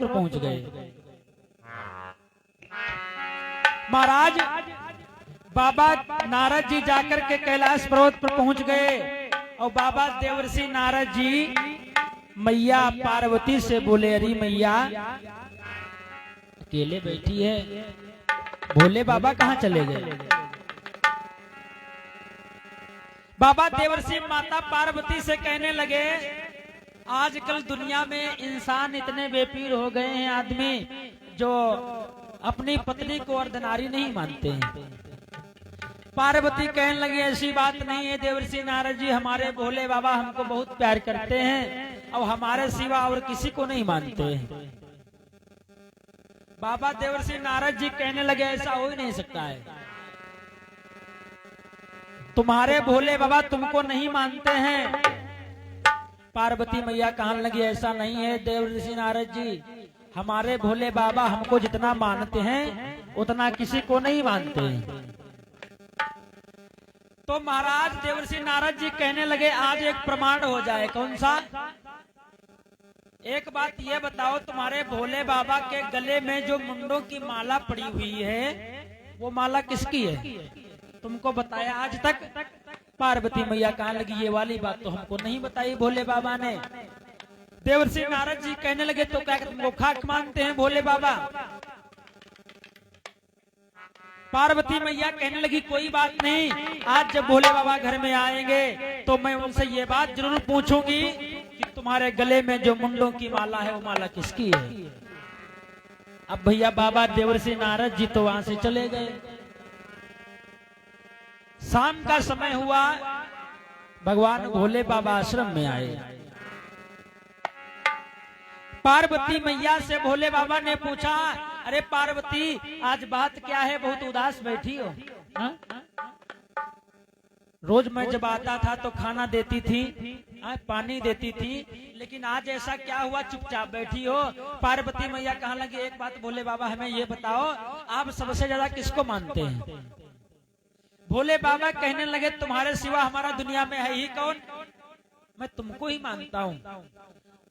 पहुंच गए। महाराज बाबा नारद जी जाकर के कैलाश पर्वत पर पहुंच गए और बाबा देवर्षि नारद जी मैया पार्वती से बोले, अरे मैया अकेले बैठी है, भोले बाबा कहाँ चले गए? बाबा देवर्षि माता पार्वती से कहने लगे, आजकल दुनिया में इंसान इतने बेपीर हो गए हैं, आदमी जो अपनी पत्नी को अर्धनारी नहीं मानते हैं। पार्वती कहने लगी, ऐसी बात नहीं है देवर्षि नारद जी, हमारे भोले बाबा हमको बहुत प्यार करते हैं और हमारे सिवा और किसी को नहीं मानते हैं। बाबा देवर्षि नारद जी कहने लगे, ऐसा हो ही नहीं सकता है, तुम्हारे भोले बाबा तुमको नहीं मानते हैं। पार्वती मैया कहने लगी, ऐसा नहीं है देवर्षि नारद जी, हमारे भोले बाबा हमको जितना मानते हैं उतना किसी को नहीं मानते हैं। तो महाराज देवर्षि नारद जी कहने लगे, आज एक प्रमाण हो जाए। कौन सा? एक बात ये बताओ, तुम्हारे भोले बाबा के गले में जो मुंडों की माला पड़ी हुई है वो माला किसकी है? तुमको बताया आज तक? पार्वती मैया कहने लगी, ये वाली बात तो हमको नहीं बताई भोले बाबा ने। देवर्षि नारद जी कहने लगे, तो क्या तुमको खाक मानते हैं भोले बाबा? पार्वती मैया कहने लगी, कोई बात नहीं, आज जब भोले बाबा घर में आएंगे तो मैं उनसे ये बात जरूर पूछूंगी कि तुम्हारे गले में जो मुंडों की माला है वो माला किसकी है। अब भैया बाबा देवर्षि नारद जी तो वहां से चले गए। शाम का समय हुआ, भगवान भोले बाबा आश्रम में आए। पार्वती मैया से भोले बाबा ने पूछा, अरे पार्वती आज बात क्या है, बहुत उदास बैठी हो? हा? रोज मैं जब आता था तो खाना देती थी, पानी देती थी, लेकिन आज ऐसा क्या हुआ, चुपचाप बैठी हो? पार्वती मैया कहने लगी, एक बात भोले बाबा हमें ये बताओ, आप सबसे ज्यादा किसको मानते हैं? भोले बाबा कहने लगे, तुम्हारे सिवा हमारा दुनिया में है ही कौन, मैं तुमको ही मानता हूँ।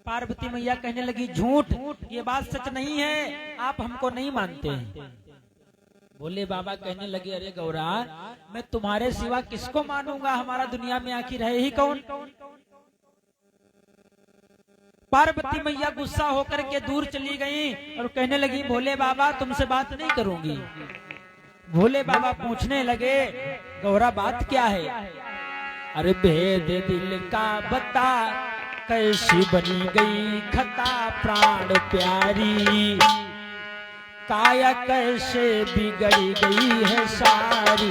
पार्वती मैया कहने लगी, झूठ, ये बात सच नहीं है, आप हमको नहीं मानते हैं। भोले बाबा कहने लगे, अरे गौरा, मैं तुम्हारे सिवा किसको मानूंगा, हमारा दुनिया में आखिर है ही कौन? पार्वती मैया गुस्सा होकर के दूर चली गई और कहने लगी, भोले बाबा तुमसे बात नहीं करूंगी। भोले बाबा पूछने लगे, गौरा बात क्या है? अरे भेद दिल का बता, कैसी बनी गई खता प्राण प्यारी, काया कैसे बिगड़ी गई है सारी।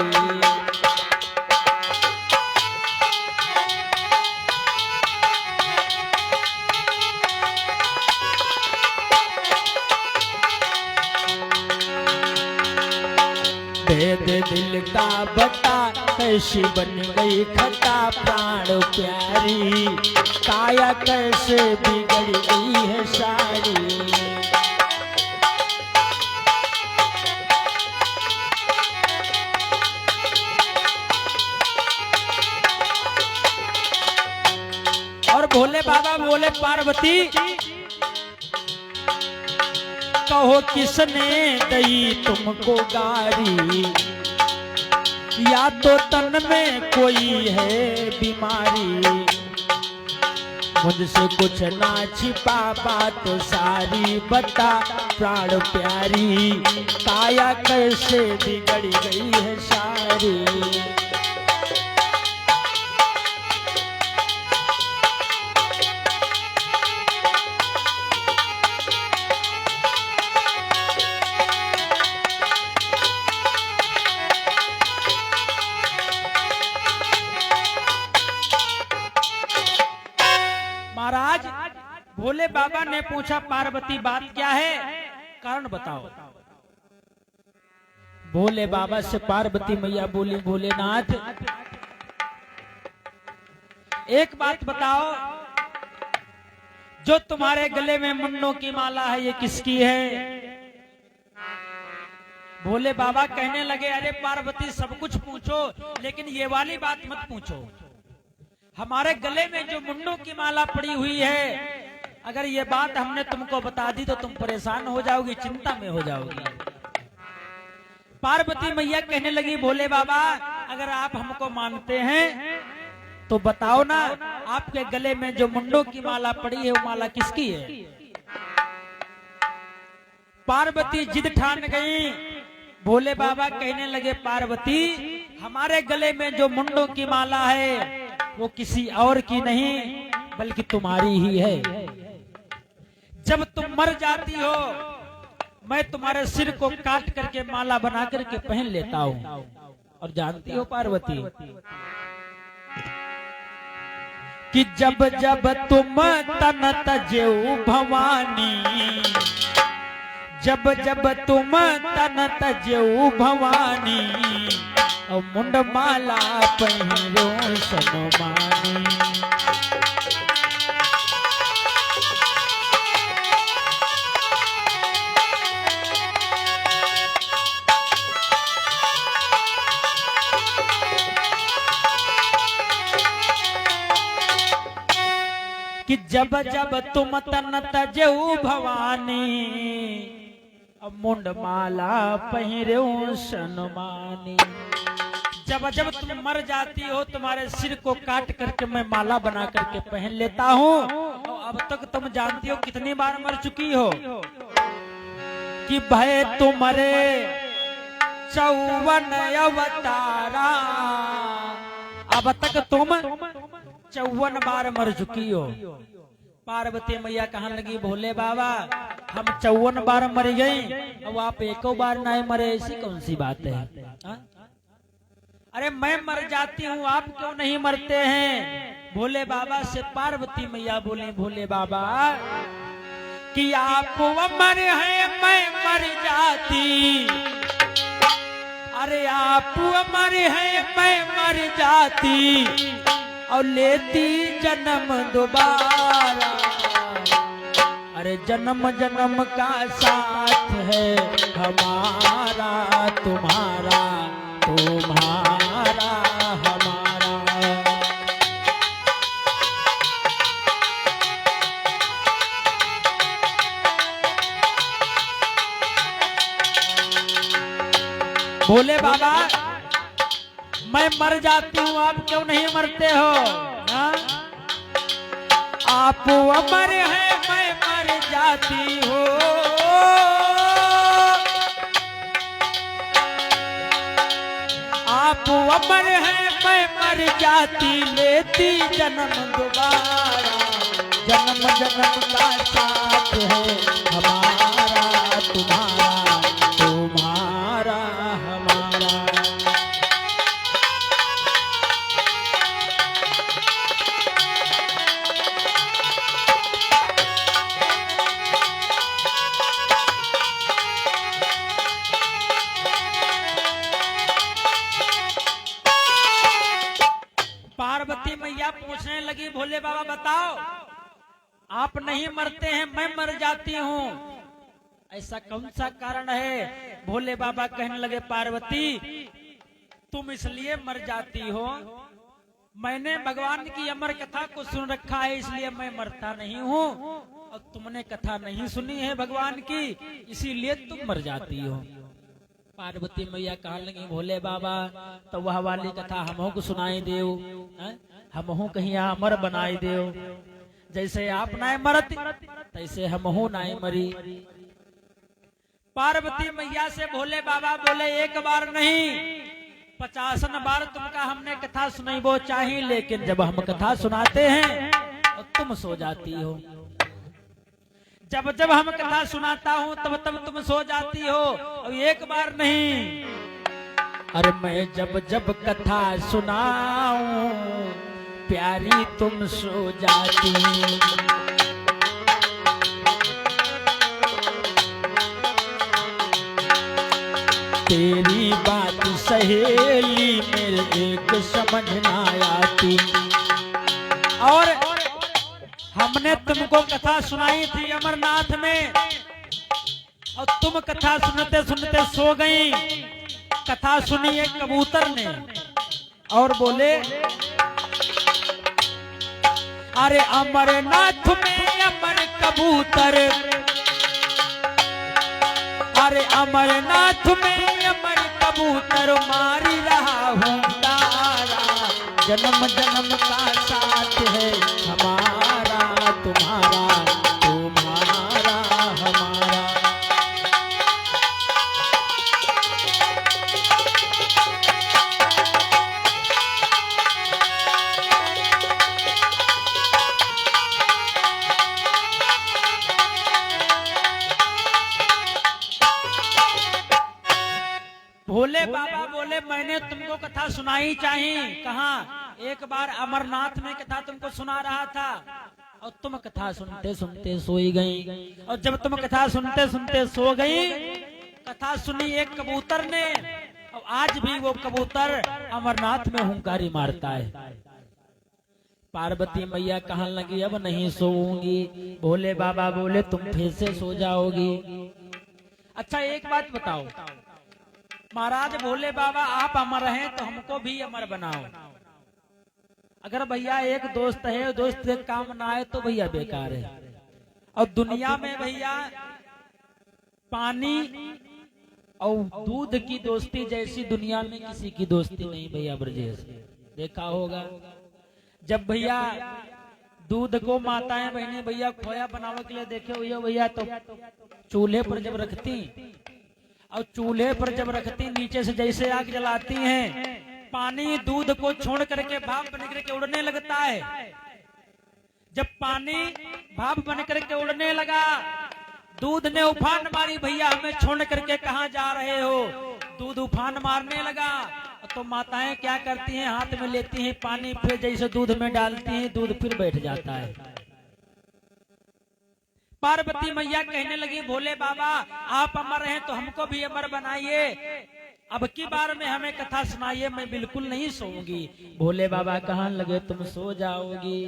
भेद दिल का बता, कैसी बन गई खता प्राण प्यारी, काया कैसे बिगड़ गई है सारी। और भोले बाबा बोले, पार्वती कहो किसने दई तुमको गारी, या तो तन में कोई है बीमारी, मुझसे कुछ ना छिपा बात सारी, बता प्राण प्यारी, काया कैसे बिगड़ गई है सारी। महाराज भोले बाबा ने पूछा, पार्वती बात क्या है, कारण बताओ। भोले बाबा से पार्वती मैया बोली, भोलेनाथ एक बात बताओ, जो तुम्हारे गले में मुन्नों की माला है ये किसकी है? भोले बाबा कहने लगे, अरे पार्वती सब कुछ पूछो, लेकिन ये वाली बात मत पूछो। हमारे गले में जो मुंडों की माला पड़ी हुई है, अगर ये बात हमने तुमको बता दी तो तुम परेशान हो जाओगी, चिंता में हो जाओगी। पार्वती मैया कहने लगी भोले बाबा अगर आप हमको मानते हैं तो बताओ ना, आपके गले में जो मुंडों की माला पड़ी है वो माला किसकी है? पार्वती जिद ठान गई। भोले बाबा कहने लगे पार्वती हमारे गले में जो मुंडों की माला है वो किसी और की नहीं बल्कि तुम्हारी ही है। जब तुम मर जाती हो मैं तुम्हारे सिर को काट करके माला बना करके पहन लेता हूँ। और जानती हो पार्वती कि जब जब तुम तन तजेऊ भवानी, जब जब तुम तन तजेऊ भवानी और मुंड माला पहिरो सनमानी। कि जब जब तुम तन तजेऊ भवानी मुंड माला पहिरो सनमानी। जब जब तुम मर जाती हो तुम्हारे सिर को काट करके मैं माला बना करके पहन लेता हूँ। अब तक तुम जानती हो कितनी बार मर चुकी हो कि भय तुम्हारे 54 अवतारा। अब तक तुम 54 बार मर चुकी हो। पार्वती मैया कहने लगी भोले बाबा हम 54 बार मर गए अब आप एको बार नहीं मरे, ऐसी कौन सी बात है? अरे मैं मर जाती हूँ आप क्यों नहीं मरते हैं? भोले बाबा से पार्वती मैया बोली भोले बाबा कि आप अमर हैं मैं मर जाती। अरे आप अमर हैं मैं मर जाती और लेती जन्म दोबारा। अरे जन्म जन्म का साथ है हमारा तुम्हारा, तुम्हारा हमारा। भोले बाबा मैं मर जाती हूँ आप क्यों नहीं मरते हो? आप अमर हैं मैं मर जाती हूँ। आप अमर हैं मैं मर जाती लेती जन्म दोबारा। जन्म जन्म का साथ है हमारा तुम्हारा, तुम्हारा हमारा। पार्वती मैया पूछने लगी भोले बाबा बताओ आप नहीं मरते हैं मैं मर जाती हूँ, ऐसा कौन सा कारण है? भोले बाबा कहने लगे पार्वती तुम इसलिए मर जाती हो मैंने भगवान की अमर कथा को सुन रखा है इसलिए मैं मरता नहीं हूँ, और तुमने कथा नहीं सुनी है भगवान की इसीलिए तुम मर जाती हो। पार्वती मैया कहने लगी भोले बाबा तो वह वाली कथा हमों को सुनाई देव, हमहू कहीं अमर बनाई देव। जैसे आप नाय मरत तैसे हमहू नाय मरी। पार्वती मैया से भोले बाबा बोले एक बार नहीं 50 बार तुमका हमने कथा सुनाई वो चाहिए, लेकिन जब हम कथा सुनाते हैं तो तुम सो जाती हो। जब जब हम कथा सुनाता हूँ तब तब तुम सो जाती हो और एक बार नहीं। अरे मैं जब जब कथा सुनाऊं प्यारी तुम सो जाती। तेरी बात सहेली मेरे एक समझ ना आती। और हमने तुमको कथा सुनाई थी अमरनाथ में और तुम कथा सुनते सुनते सो गई। कथा सुनी एक कबूतर ने और बोले अरे अमरनाथ में अमर कबूतर, अरे अमरनाथ में अमर कबूतर मारी रहा हूँ तारा, जन्म जन्म का साथ है हमारा तुम्हारा, तुम्हारा हमारा। भोले बाबा बोले मैंने तुमको कथा सुनाई चाहिए। कहा? एक बार अमरनाथ में कथा तुमको सुना रहा था और तुम कथा सुनते सुनते सोई गई, और जब तुम कथा सुनते सुनते सो गई, कथा सुनी एक कबूतर ने, और आज भी वो कबूतर अमरनाथ में हुंकारी मारता है। पार्वती मैया कहने लगी अब नहीं सोऊंगी। भोले बाबा बोले तुम फिर से सो जाओगी। अच्छा एक बात बताओ महाराज भोले बाबा, आप अमर हैं तो हमको भी अमर बनाओ। अगर भैया एक दोस्त है, दोस्त के काम ना आए तो भैया बेकार है। और दुनिया में भैया पानी और दूध की दोस्ती जैसी दुनिया में किसी की दोस्ती नहीं भैया। ब्रजेश देखा होगा, जब भैया दूध को माताएं बहनें भैया खोया बनाने के लिए देखे हुए भैया, तो चूल्हे पर जब रखती, और चूल्हे पर जब रखती नीचे से जैसे आग जलाती हैं, पानी दूध को छोड़ करके भाप बन करके उड़ने लगता है। जब पानी भाप बन करके उड़ने लगा, दूध ने उफान मारी, भैया हमें छोड़ करके कहाँ जा रहे हो? दूध उफान मारने लगा तो माताएं क्या करती हैं, हाथ में लेती हैं पानी, फिर जैसे दूध में डालती हैं, दूध फिर बैठ जाता है। पार्वती मैया कहने लगी भोले बाबा आप अमर हैं तो हमको भी अमर बनाइए, अब की बार में हमें कथा सुनाइए, मैं बिल्कुल नहीं सोऊंगी। भोले बाबा कहने लगे तुम सो जाओगी।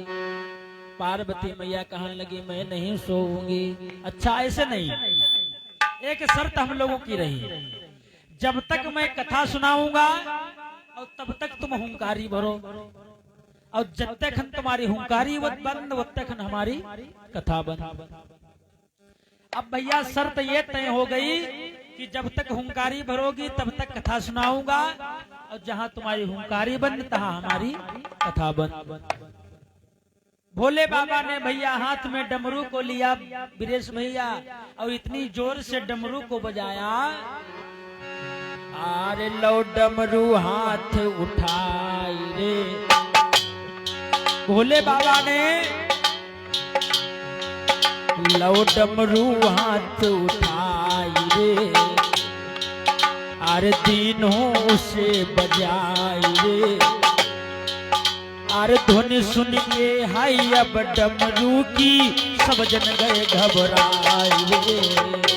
पार्वती मैया कहने लगी मैं नहीं सोऊंगी। अच्छा ऐसे नहीं, एक शर्त हम लोगों की रही, जब तक मैं कथा सुनाऊंगा और तब तक तुम हुंकारी भरो, और जब तक तुम्हारी हुंकारी बंद तब तक हमारी कथा बंद। अब भैया शर्त ये तय हो गई कि जब तक हुंकारी भरोगी तब तक कथा सुनाऊंगा, और जहां तुम्हारी हुंकारी बंद तहां हमारी कथा बंद। भोले बाबा ने भैया हाथ में डमरू को लिया बीरेश भैया, और इतनी जोर से डमरू को बजाया, अरे लो डमरू हाथ उठाई रे। भोले बाबा ने लो डमरू हाथ उठाई रे, अरे तीनों उसे बजाई रे, अरे ध्वनि सुन के हाय अब डमरू की सब जन गए घबराए रे।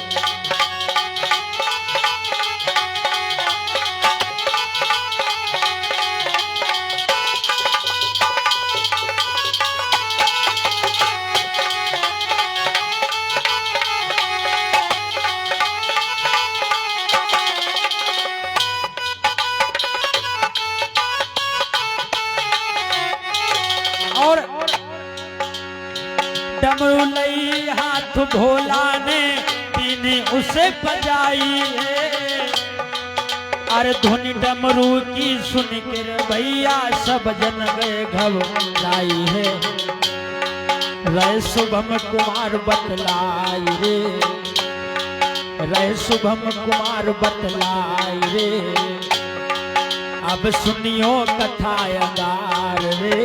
डमरू लई हाथ भोला ने तीन उसे बजाई है, अरे धुन डमरू की सुन कर भैया सब जन गए घबराई है। रे शुभम कुमार बतलाई रे, रे शुभम कुमार बतलाई रे, अब सुनियो कथा अंगार रे।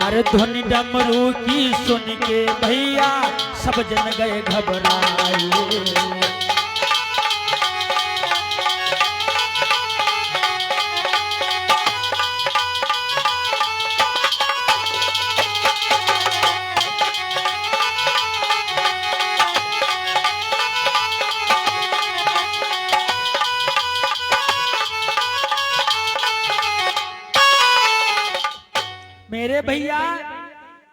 अरे ध्वनि डमरू की सुन के भैया सब जन गए घबराए। मेरे भैया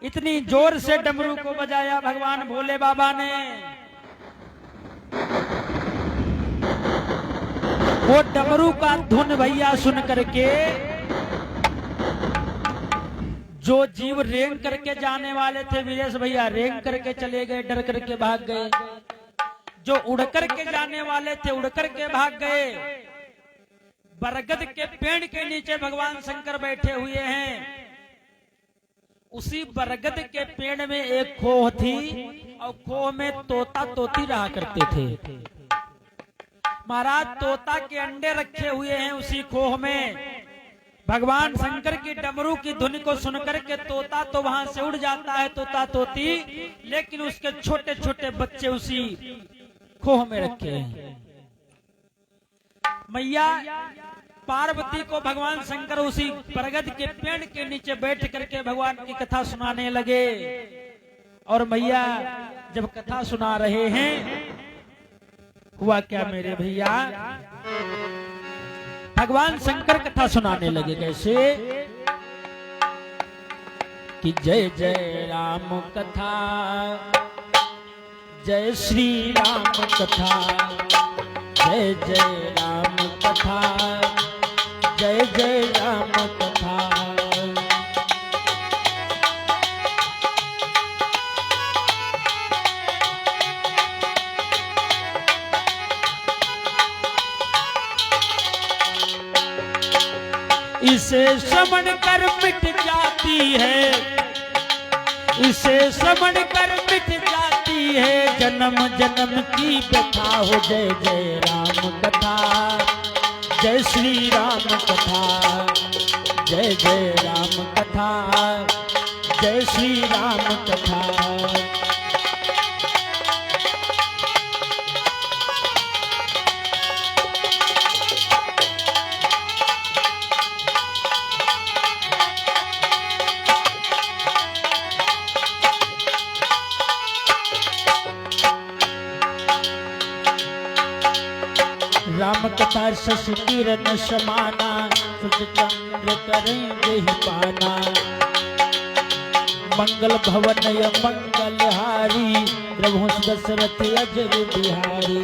इतनी जोर से डमरू को बजाया भगवान भोले बाबा ने, वो डमरू का धुन भैया सुन करके जो जीव रेंग करके जाने वाले थे वीरेश भैया रेंग करके चले गए, डर करके भाग गए। जो उड़ करके जाने वाले थे उड़ करके भाग गए। बरगद के पेड़ के नीचे भगवान शंकर बैठे हुए हैं। उसी बरगद के पेड़ में एक खोह थी और खोह में तोता तोती रहा करते थे। महाराज तोता के अंडे रखे हुए हैं उसी खोह में। भगवान शंकर की डमरू की धुन को सुनकर के तोता तो वहां से उड़ जाता है, तोता तोती, लेकिन उसके छोटे छोटे बच्चे उसी खोह में रखे हैं। मैया पार्वती को भगवान शंकर उसी बरगद के पेड़ के नीचे बैठ करके भगवान की कथा सुनाने लगे। और मैया जब कथा सुना रहे हैं, हुआ क्या मेरे भैया, भगवान शंकर कथा सुनाने लगे। कैसे कि जय जय राम कथा, जय श्री राम कथा, जय जय राम कथा, जय जय राम कथा। इसे श्रवण कर मिट जाती है, इसे श्रवण कर मिट जाती है जन्म जन्म की व्यथा हो। जय जय राम कथा, जय श्री राम कथा, जय जय राम कथा, जय श्री राम कथा। राम कथा शश किरण समाना, चंद्र करेंगे ही पाना। मंगल भवन मंगल हारी, रघुवंश दशरथ अजर बिहारी।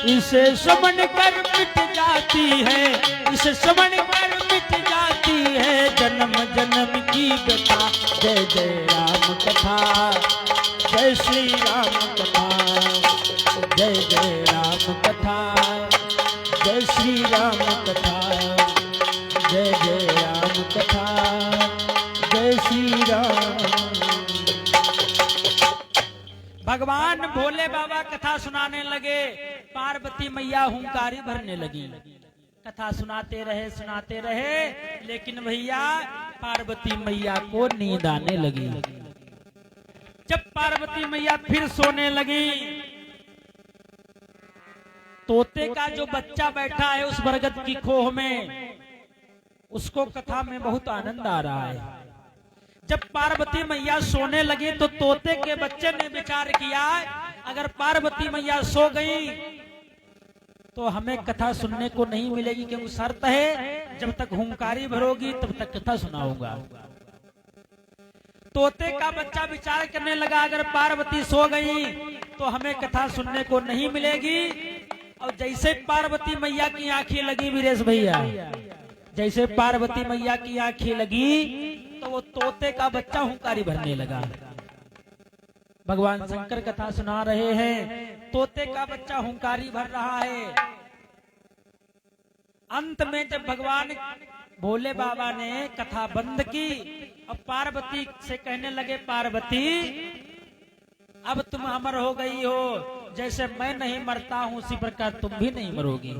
इसे श्रवण कर मिट जाती है, इसे श्रवण कर मिट जाती है जन्म जन्म की व्यथा। जय जय राम कथा, जय श्री राम कथा, जय जय राम कथा, जय श्री राम कथा, जय जय राम कथा, जय श्री राम। भगवान भोले बाबा कथा सुनाने लगे। पार्वती मैया हुंकारी भरने लगी। कथा सुनाते रहे, लेकिन भैया पार्वती मैया को नींद आने लगी। जब पार्वती मैया फिर सोने लगी, तोते का जो बच्चा बैठा है उस बरगद की खोह में, उसको कथा में बहुत आनंद आ रहा है। जब पार्वती मैया सोने लगी तो तोते के बच्चे ने विचार किया, अगर पार्वती मैया सो गई तो हमें कथा सुनने को नहीं मिलेगी, क्योंकि शर्त है जब तक हुंकारी भरोगी तब तक कथा सुनाऊंगा। तोते का बच्चा विचार करने लगा, अगर पार्वती सो गई तो हमें कथा सुनने को नहीं मिलेगी। और जैसे पार्वती मैया की आंखें लगी वीरेश भैया, जैसे पार्वती मैया की आंखें लगी तो वो तोते का बच्चा हुंकारी भरने लगा। भगवान शंकर कथा सुना रहे हैं, तोते का बच्चा हुंकारी भर रहा है। अंत में जब भगवान भोले बाबा ने कथा बंद की और पार्वती से कहने लगे, पार्वती अब तुम अमर हो गई हो, जैसे मैं नहीं मरता हूं उसी प्रकार तुम भी नहीं मरोगी।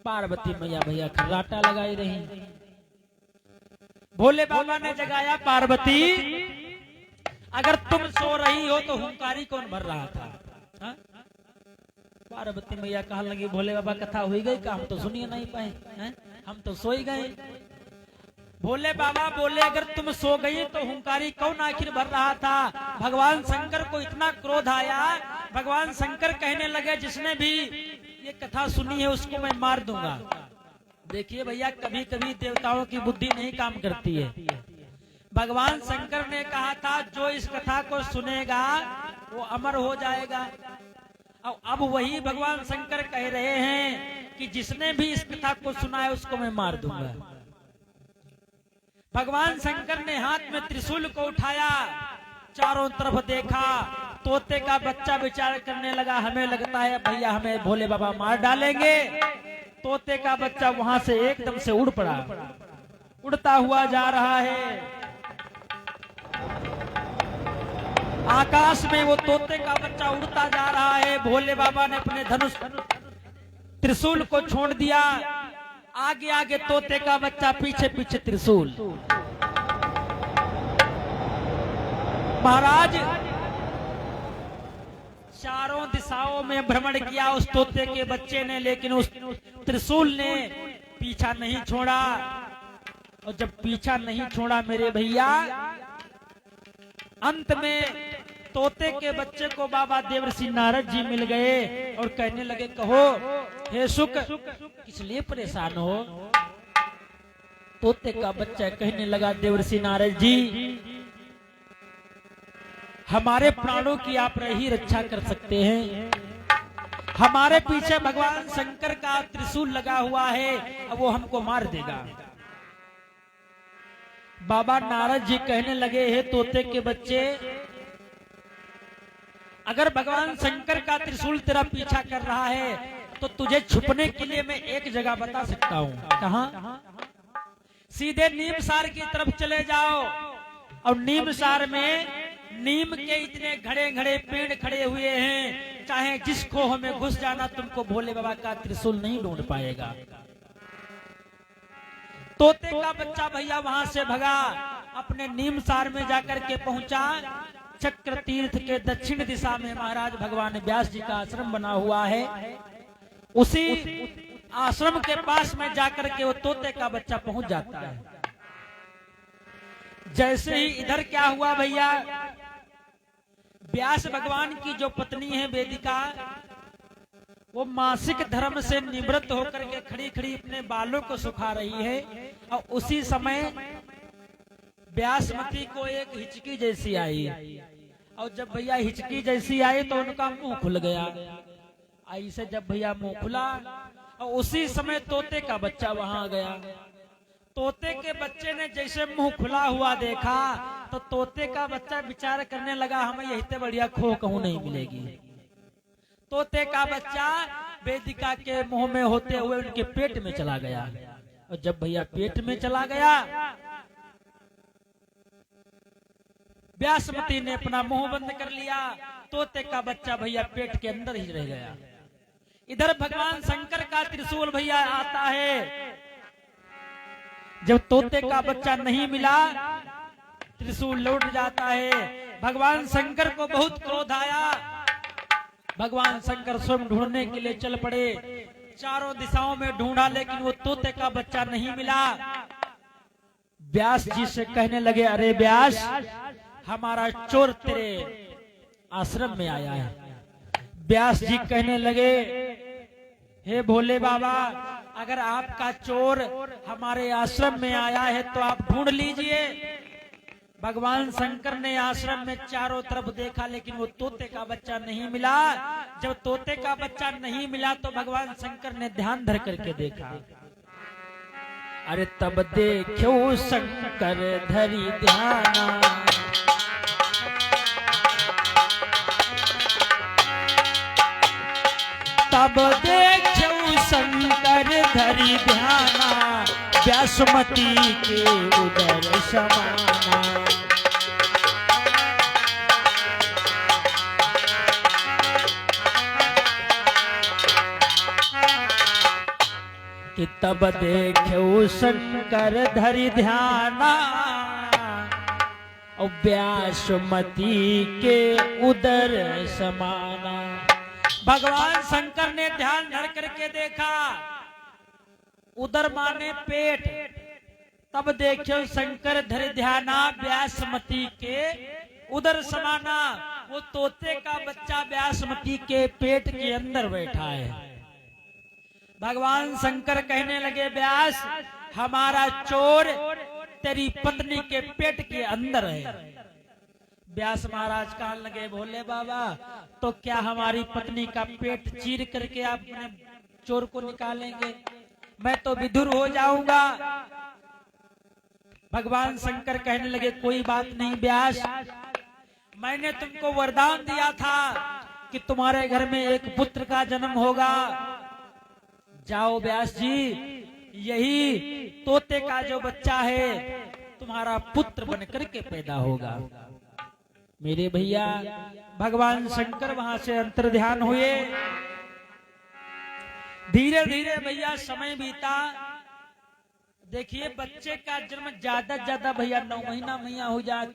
पार्वती मैया भैया खर्राटा लगाई रही। भोले बाबा ने जगाया, पार्वती अगर तुम सो रही हो तो हुंकारी कौन भर रहा था? हा? पार्वती मैया कहने लगी, भोले बाबा कथा हुई गई का हम तो सुनिए नहीं पाए, हम तो सो ही गए। भोले बाबा बोले, अगर तुम सो गई तो हुंकारी कौन आखिर भर रहा था? भगवान शंकर को इतना क्रोध आया, भगवान शंकर कहने लगे, जिसने भी ये कथा सुनी है उसको मैं मार दूंगा। देखिए भैया, कभी कभी देवताओं की बुद्धि नहीं काम करती है। भगवान शंकर ने कहा था, जो इस कथा को सुनेगा वो अमर हो जाएगा। और अब वही भगवान शंकर कह रहे हैं कि जिसने भी इस कथा को सुना है उसको मैं मार दूंगा। भगवान शंकर ने हाथ में त्रिशूल को उठाया, चारों तरफ देखा, तोते का बच्चा विचार करने लगा, हमें लगता है भैया हमें भोले बाबा मार डालेंगे। तोते का बच्चा वहां से एकदम से उड़ पड़ा, उड़ता हुआ जा रहा है। आकाश में वो तोते का बच्चा उड़ता जा रहा है। भोले बाबा ने अपने धनुष त्रिशूल को छोड़ दिया, आगे आगे तोते का बच्चा, पीछे पीछे त्रिशूल। महाराज चारों दिशाओं में भ्रमण किया उस तोते के बच्चे ने, लेकिन उस त्रिशूल ने पीछा नहीं छोड़ा। और जब पीछा नहीं छोड़ा मेरे भैया, अंत में तोते के बच्चे को बाबा देवर्षि नारद जी मिल गए और कहने लगे, कहो हे शुक, किस लिए परेशान हो? तोते का बच्चा कहने लगा, देवर्षि नारद जी, हमारे प्राणों की आप ही रक्षा कर सकते हैं। हमारे पीछे भगवान शंकर का त्रिशूल लगा हुआ है, अब वो हमको मार देगा। बाबा नारद जी कहने लगे, हे तोते के बच्चे, अगर भगवान शंकर का त्रिशूल तेरा पीछा कर रहा है तो तुझे छुपने के लिए मैं एक जगह बता सकता हूँ। कहाँ? सीधे नीमसार की तरफ चले जाओ, और नीमसार में नीम के इतने घड़े घड़े पेड़ खड़े हुए हैं, चाहे जिस खोह में घुस जाना तुमको भोले बाबा का त्रिशूल नहीं ढूंढ पाएगा। तोते का बच्चा भैया वहां से भगा, अपने नीमसार में जाकर के पहुंचा। चक्र तीर्थ के दक्षिण दिशा में महाराज भगवान व्यास जी का आश्रम बना हुआ है। उसी आश्रम के पास में जाकर के वो तोते का बच्चा पहुंच जाता है। जैसे ही इधर क्या हुआ भैया, व्यास भगवान की जो पत्नी है वेदिका, वो मासिक धर्म से निवृत्त होकर के खड़ी खड़ी अपने बालों को सुखा रही है। और उसी समय व्यासमती को एक हिचकी जैसी आई, और जब भैया हिचकी जैसी आई तो उनका मुंह खुल गया। ऐसे जब भैया मुंह खुला, और उसी समय तोते का बच्चा वहां आ गया। तोते के बच्चे ने जैसे मुंह खुला हुआ देखा तो तोते का बच्चा विचार करने लगा, हमें यही से बढ़िया खो कहूं नहीं मिलेगी। तोते का बच्चा वेदिका के मुंह में होते हुए उनके पेट में चला गया। और जब भैया पेट में चला गया, व्यासमती ने अपना मुंह बंद कर लिया। तोते का बच्चा भैया पेट के अंदर ही रह गया। इधर भगवान शंकर का त्रिशूल भैया आता है। जब तोते का बच्चा नहीं मिला, त्रिशूल लौट जाता है। भगवान शंकर को बहुत क्रोध आया। भगवान शंकर स्वयं ढूंढने के लिए चल पड़े। चारों दिशाओं में ढूंढा, लेकिन वो तोते का बच्चा नहीं मिला। व्यास जी से कहने लगे, अरे व्यास, हमारा चोर तेरे आश्रम में आया है। व्यास जी कहने लगे, हे भोले बाबा, अगर आपका चोर हमारे आश्रम में आया है तो आप ढूंढ लीजिए। भगवान शंकर ने आश्रम में चारों तरफ देखा, लेकिन वो तोते का बच्चा नहीं मिला। जब तोते का बच्चा नहीं मिला तो भगवान शंकर ने ध्यान धर करके देखा। अरे तब देखो शंकर धरी ध्याना, तब देखो शंकर धरी ध्याना, व्यासमती के उदर समाना। कि तब देखो शंकर धरि ध्याना, और व्यासमती के उदर समाना। भगवान शंकर ने ध्यान धर करके देखा, उदर माने पेट। तब देखो शंकर धरि ध्याना, व्यासमती के उदर समाना। वो तोते का बच्चा व्यासमती के पेट के अंदर बैठा है। भगवान शंकर कहने लगे, व्यास, हमारा चोर तेरी पत्नी के पेट के अंदर है। व्यास महाराज कहने लगे, भोले बाबा, तो क्या हमारी पत्नी का पेट चीर करके आपने चोर को निकालेंगे, मैं तो विधुर हो जाऊंगा। भगवान शंकर कहने लगे कोई बात नहीं व्यास, मैंने तुमको वरदान दिया था कि तुम्हारे घर में एक पुत्र का जन्म होगा। जाओ व्यास जी, यही तोते का जो बच्चा है तुम्हारा पुत्र बनकर के पैदा होगा। मेरे भैया भगवान शंकर वहां से अंतर्ध्यान हुए। धीरे धीरे भैया समय बीता। देखिए बच्चे का जन्म ज्यादा ज्यादा भैया 9 महीना मैया हो जाए,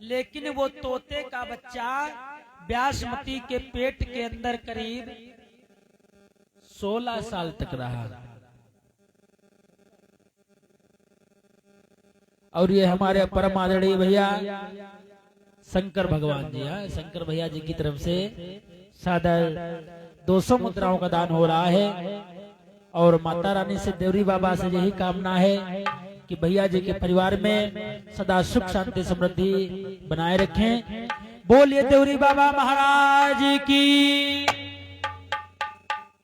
लेकिन वो तोते का बच्चा व्यासमती के पेट के अंदर करीब 16 साल तक रहा। और ये हमारे परम आदरणीय भैया शंकर भगवान जी, शंकर भैया जी की तरफ से सादा 200 मुद्राओं का दान हो रहा है। और माता रानी से देवरी बाबा से यही कामना है कि भैया जी के परिवार में सदा सुख शांति समृद्धि बनाए रखें। बोलिए देवरी बाबा महाराज की।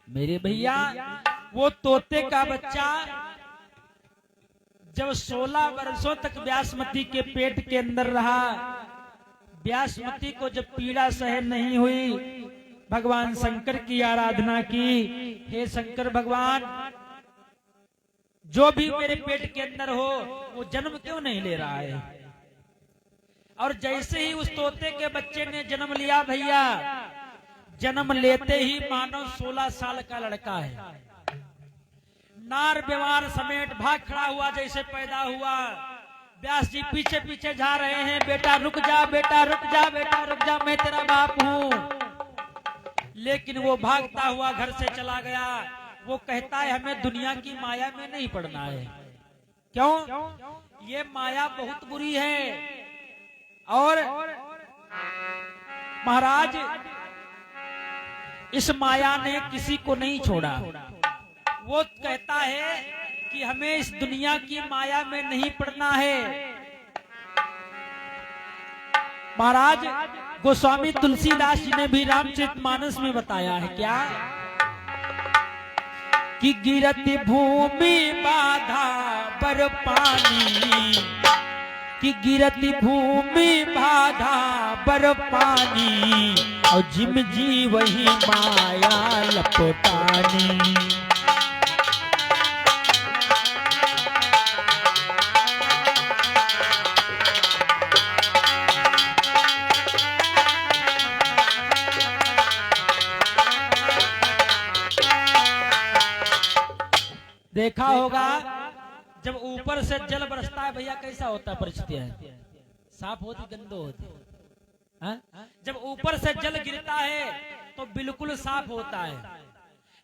मेरे भैया वो तोते का बच्चा जब 16 वर्षों तक व्यासमती के पेट के अंदर रहा, व्यासमती को जब पीड़ा सहन नहीं हुई, भगवान शंकर की आराधना की। हे शंकर भगवान, जो भी मेरे पेट के अंदर हो वो जन्म क्यों नहीं ले रहा है। और जैसे ही उस तोते के बच्चे ने जन्म लिया भैया, जन्म लेते ही मानो 16 साल का लड़का है, नार व्यवहार समेत भाग खड़ा हुआ जैसे पैदा हुआ। व्यास जी पीछे पीछे जा रहे हैं, बेटा रुक जा, बेटा रुक जा, बेटा रुक जा, मैं तेरा बाप हूँ। लेकिन वो भागता हुआ घर से चला गया। वो कहता है हमें दुनिया की माया में नहीं पड़ना है। क्यों? ये माया बहुत बुरी है। और महाराज इस माया ने किसी को नहीं छोड़ा। वो कहता है कि हमें इस दुनिया की माया में नहीं पड़ना है। महाराज गोस्वामी तुलसीदास जी ने भी रामचरितमानस में बताया है क्या कि गिरती भूमि बाधा पर पानी, कि गिरती भूमि बाधा पर पानी, और जिम जी वही माया लपटानी। देखा होगा जब ऊपर से जल बरसता है भैया कैसा होता है परिस्थिति है, साफ होती गंदो होती है। जब ऊपर से जल गिरता है तो बिल्कुल साफ होता है,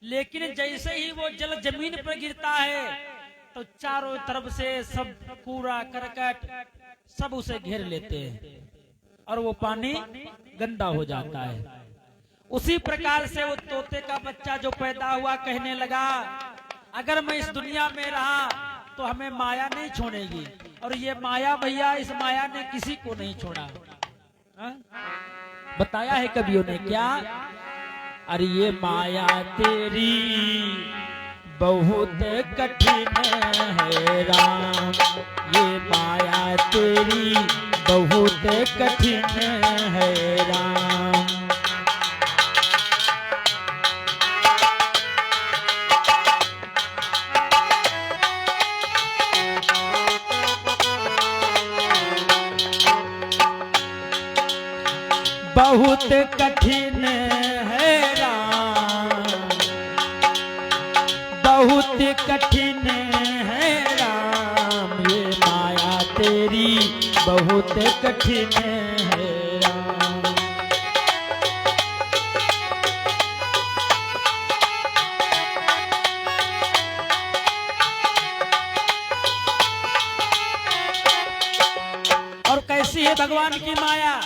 लेकिन जैसे ही वो जल जमीन पर गिरता है तो चारों तरफ से सब कूड़ा करकट सब उसे घेर लेते हैं और वो पानी गंदा हो जाता है। उसी प्रकार से वो तोते का बच्चा जो पैदा हुआ कहने लगा अगर मैं इस दुनिया में रहा तो हमें माया नहीं छोड़ेगी। और ये माया भैया, इस माया ने किसी को नहीं छोड़ा। बताया है कवियों ने क्या, अरे ये माया तेरी बहुत कठिन है राम, ये माया तेरी बहुत कठिन है राम। बहुत कठिन है राम, बहुत कठिन है राम, ये माया तेरी बहुत कठिन है राम। और कैसी है भगवान की माया।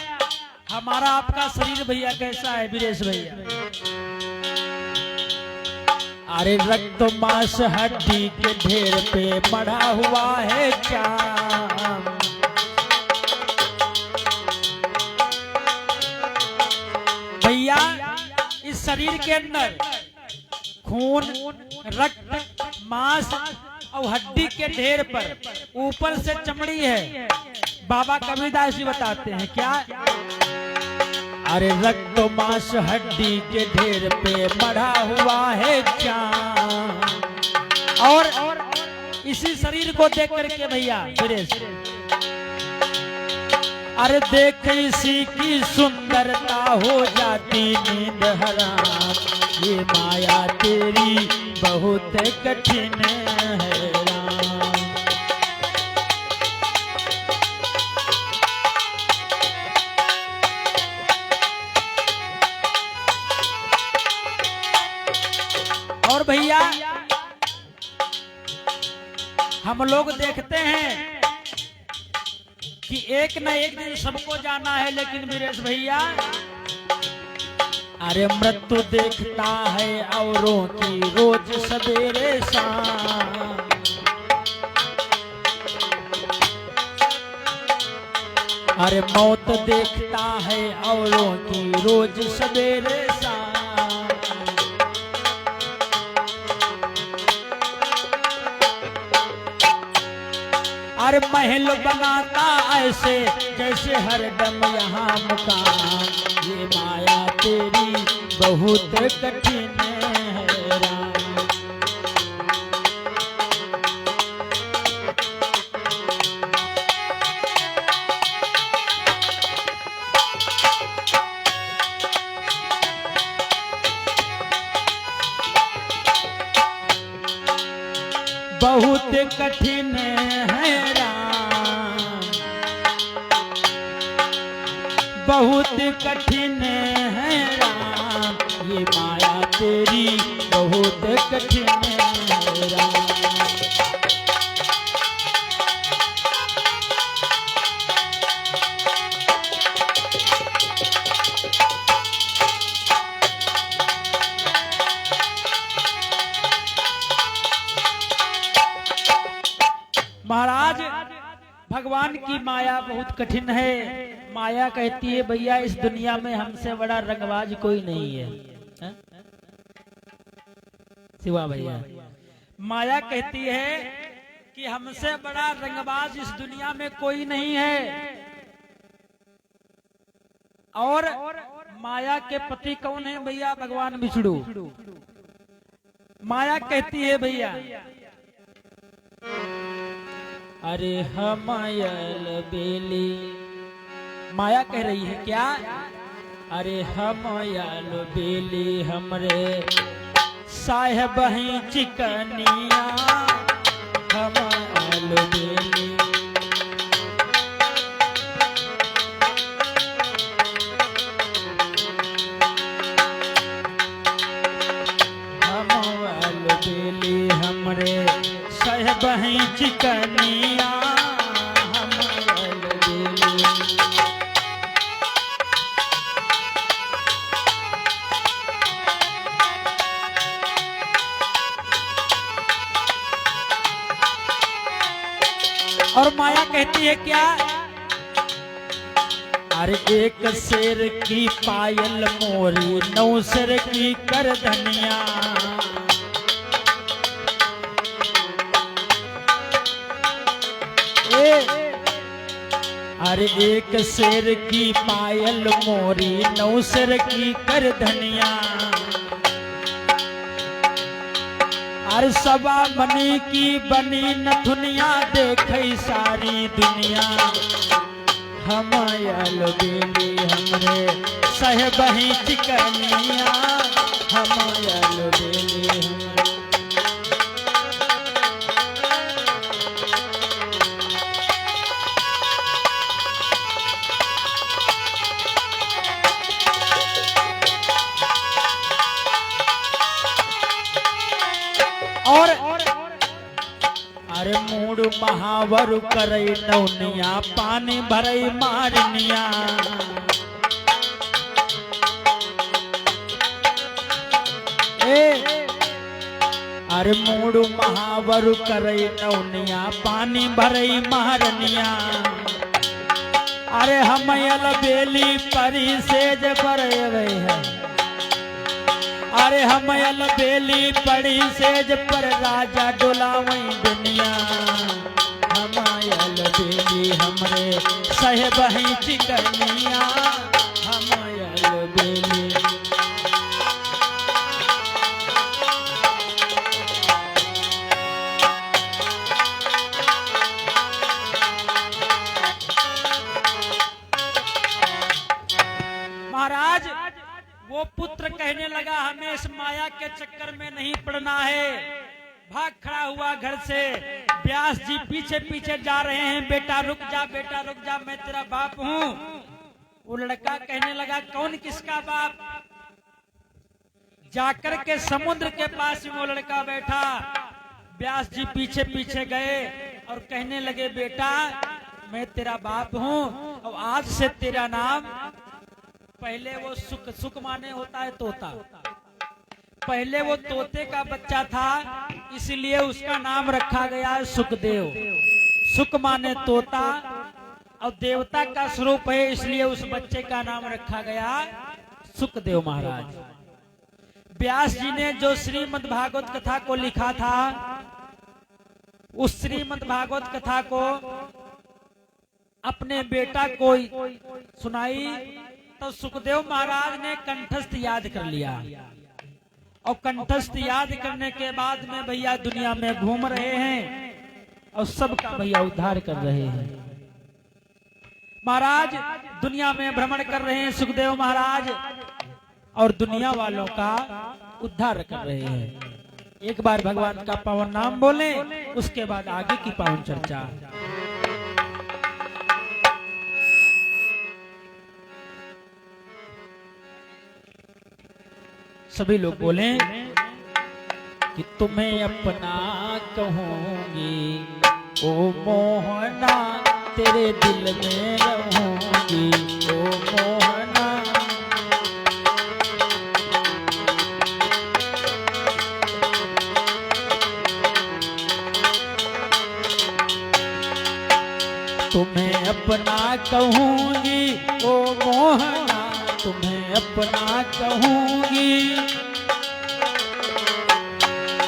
हमारा आपका शरीर भैया कैसा है वीरेश भैया, अरे रक्त मांस हड्डी के ढेर पे मढ़ा हुआ है चाम। भैया इस शरीर के अंदर खून, रक्त, मांस और हड्डी के ढेर पर ऊपर से चमड़ी है। बाबा कबीरदास जी बताते हैं क्या, अरे रक्त मांस हड्डी के ढेर पे मढ़ा हुआ है चांद। और इसी शरीर को देख करके भैया अरे देख इसी की सुंदरता हो जाती नींद हराम। ये माया तेरी बहुत कठिन है राम। और भैया हम लोग देखते हैं कि एक न एक दिन सबको जाना है, लेकिन वीरेश भैया अरे मृत्यु देखता है औरों की रोज सवेरे शाम। अरे मौत देखता है औरों की रोज सवेरे शाम। अरे महल बनाता ऐसे जैसे हरदम यहाँ मुकाम। ये माया तेरी बहुत कठिन है राम। बहुत कठिन है राम, बहुत कठिन है राम। ये माया तेरी बहुत कठिन है राम। महाराज भगवान की माया बहुत कठिन है। माया कहती है भैया इस दुनिया में हमसे बड़ा रंगबाज कोई नहीं है, है? शिवा भैया माया कहती है कि हमसे बड़ा रंगबाज इस दुनिया में कोई नहीं है। और माया के पति कौन है भैया? भगवान विष्णु। माया कहती है भैया अरे हमयल बेली, माया कह रही है क्या? अरे हमयल बेली हमरे साहेब ही चिकनिया। हमयल बेली हमयल बेली हमरे साहेब ही चिकनिया। और माया कहती है क्या? अरे एक शेर की पायल मोरी, 9 शेर की करधनिया। अरे एक शेर की पायल मोरी, 9 शेर की करधनिया। अरे सवा मनी की बनी नथुनिया, देखे सारी दुनिया। हमयल बेली हमरे साहेब ही चिकनिया। हमयल बेली हमरे और अरे मूड महावर करई नौनिया, पानी भरई मारनिया। अरे मूड महावर करई नौनिया, पानी भरई मारनिया। अरे हमयल बेली परी सेज पर है। अरे हम अलबेली पड़ी सेज पर राजा डोलावई दुनिया, हम अलबेली हमरे साहेब ही चिकनिया, हम अलबेली। महाराज वो पुत्र कहने लगा हमें इस माया के चक्कर में नहीं पड़ना है। भाग खड़ा हुआ घर से। व्यास जी पीछे पीछे जा रहे हैं, बेटा रुक जा, बेटा रुक जा, मैं तेरा बाप हूँ। वो लड़का कहने लगा कौन किसका बाप? जाकर के समुद्र के पास में वो लड़का बैठा। व्यास जी पीछे पीछे गए और कहने लगे बेटा मैं तेरा बाप हूँ और आज से तेरा नाम, पहले वो सुख, सुख माने होता है तोता, पहले वो तोते का बच्चा था इसलिए उसका नाम रखा गया है सुखदेव। सुख माने तोता और देवता का स्वरूप है इसलिए उस बच्चे का नाम रखा गया सुखदेव महाराज। व्यास जी ने जो श्रीमद् भागवत कथा को लिखा था, उस श्रीमद् भागवत कथा को अपने बेटा को सुनाई तो सुखदेव महाराज ने कंठस्थ याद कर लिया और कंठस्थ याद करने के बाद में भैया दुनिया में घूम रहे हैं और सबका भैया उद्धार कर रहे हैं। महाराज दुनिया में भ्रमण कर रहे हैं सुखदेव महाराज और दुनिया वालों का उद्धार कर रहे हैं। एक बार भगवान का पावन नाम बोले, उसके बाद आगे की पावन चर्चा। सभी लोग बोले कि तुम्हें अपना कहूंगी ओ मोहना, तेरे दिल में रहूंगी ओ मोहना। तुम्हें अपना कहूंगी ओ मोहना, तुम्हें अपना कहूंगी,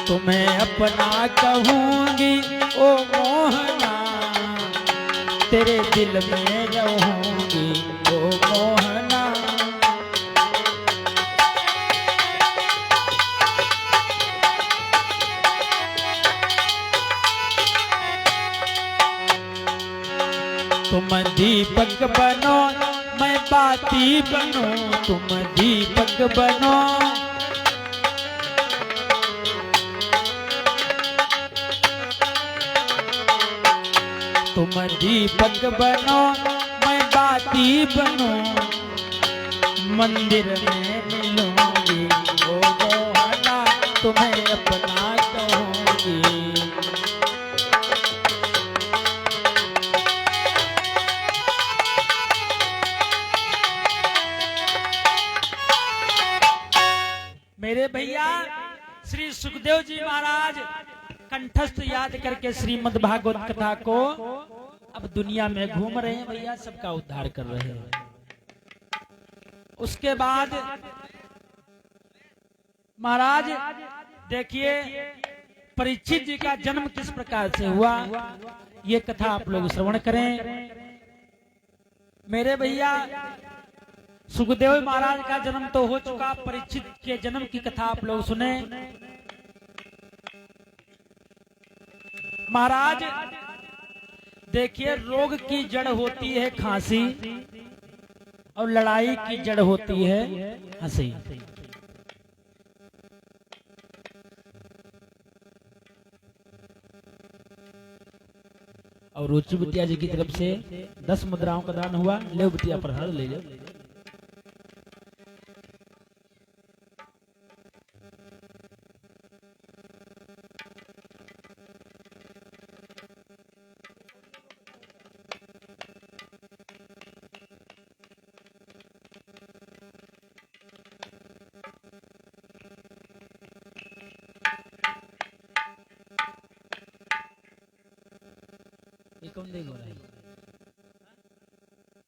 तुम्हें अपना कहूंगी ओ मोहना, तेरे दिल में रहूंगी ओ मोहना। तुम दीपक बनो मैं बाती बनूं, तुम दीपक बनो, तुम दीपक बनो मैं बाती बनूं, मंदिर में मिलूंगी ओ मोहना, तुम्हें अपना कहूंगी। मेरे भैया श्री सुखदेव जी महाराज कंठस्थ याद करके श्रीमद् भागवत कथा को अब दुनिया में घूम रहे हैं भैया, सबका उद्धार कर रहे हैं। उसके बाद महाराज देखिए परीक्षित जी का जन्म किस प्रकार से हुआ, ये कथा आप लोग श्रवण करें। मेरे भैया सुखदेव महाराज का जन्म तो हो चुका, परीक्षित के जन्म की कथा आप लोग सुने। महाराज देखिए रोग की जड़ होती है खांसी और लड़ाई की जड़ होती है हंसी। और रुचि बिटिया जी की तरफ से 10 मुद्राओं का दान हुआ। ले बिटिया प्रसाद ले लो।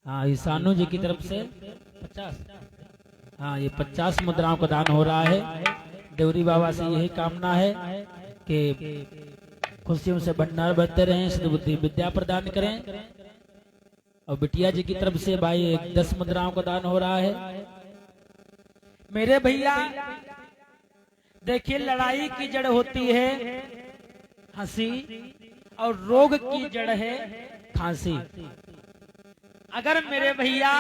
हाँ ईशानु जी की तरफ से 50। हाँ, ये 50 मुद्राओं का दान हो रहा है। देवरी बाबा से यही कामना है कि खुशियों से भंडार भरते रहें, सद्बुद्धि विद्या प्रदान करें। और बिटिया जी की तरफ से भाई 10 मुद्राओं का दान हो रहा है। मेरे भैया देखिए, लड़ाई की जड़ होती है हंसी और रोग की जड़ है खांसी। अगर मेरे भैया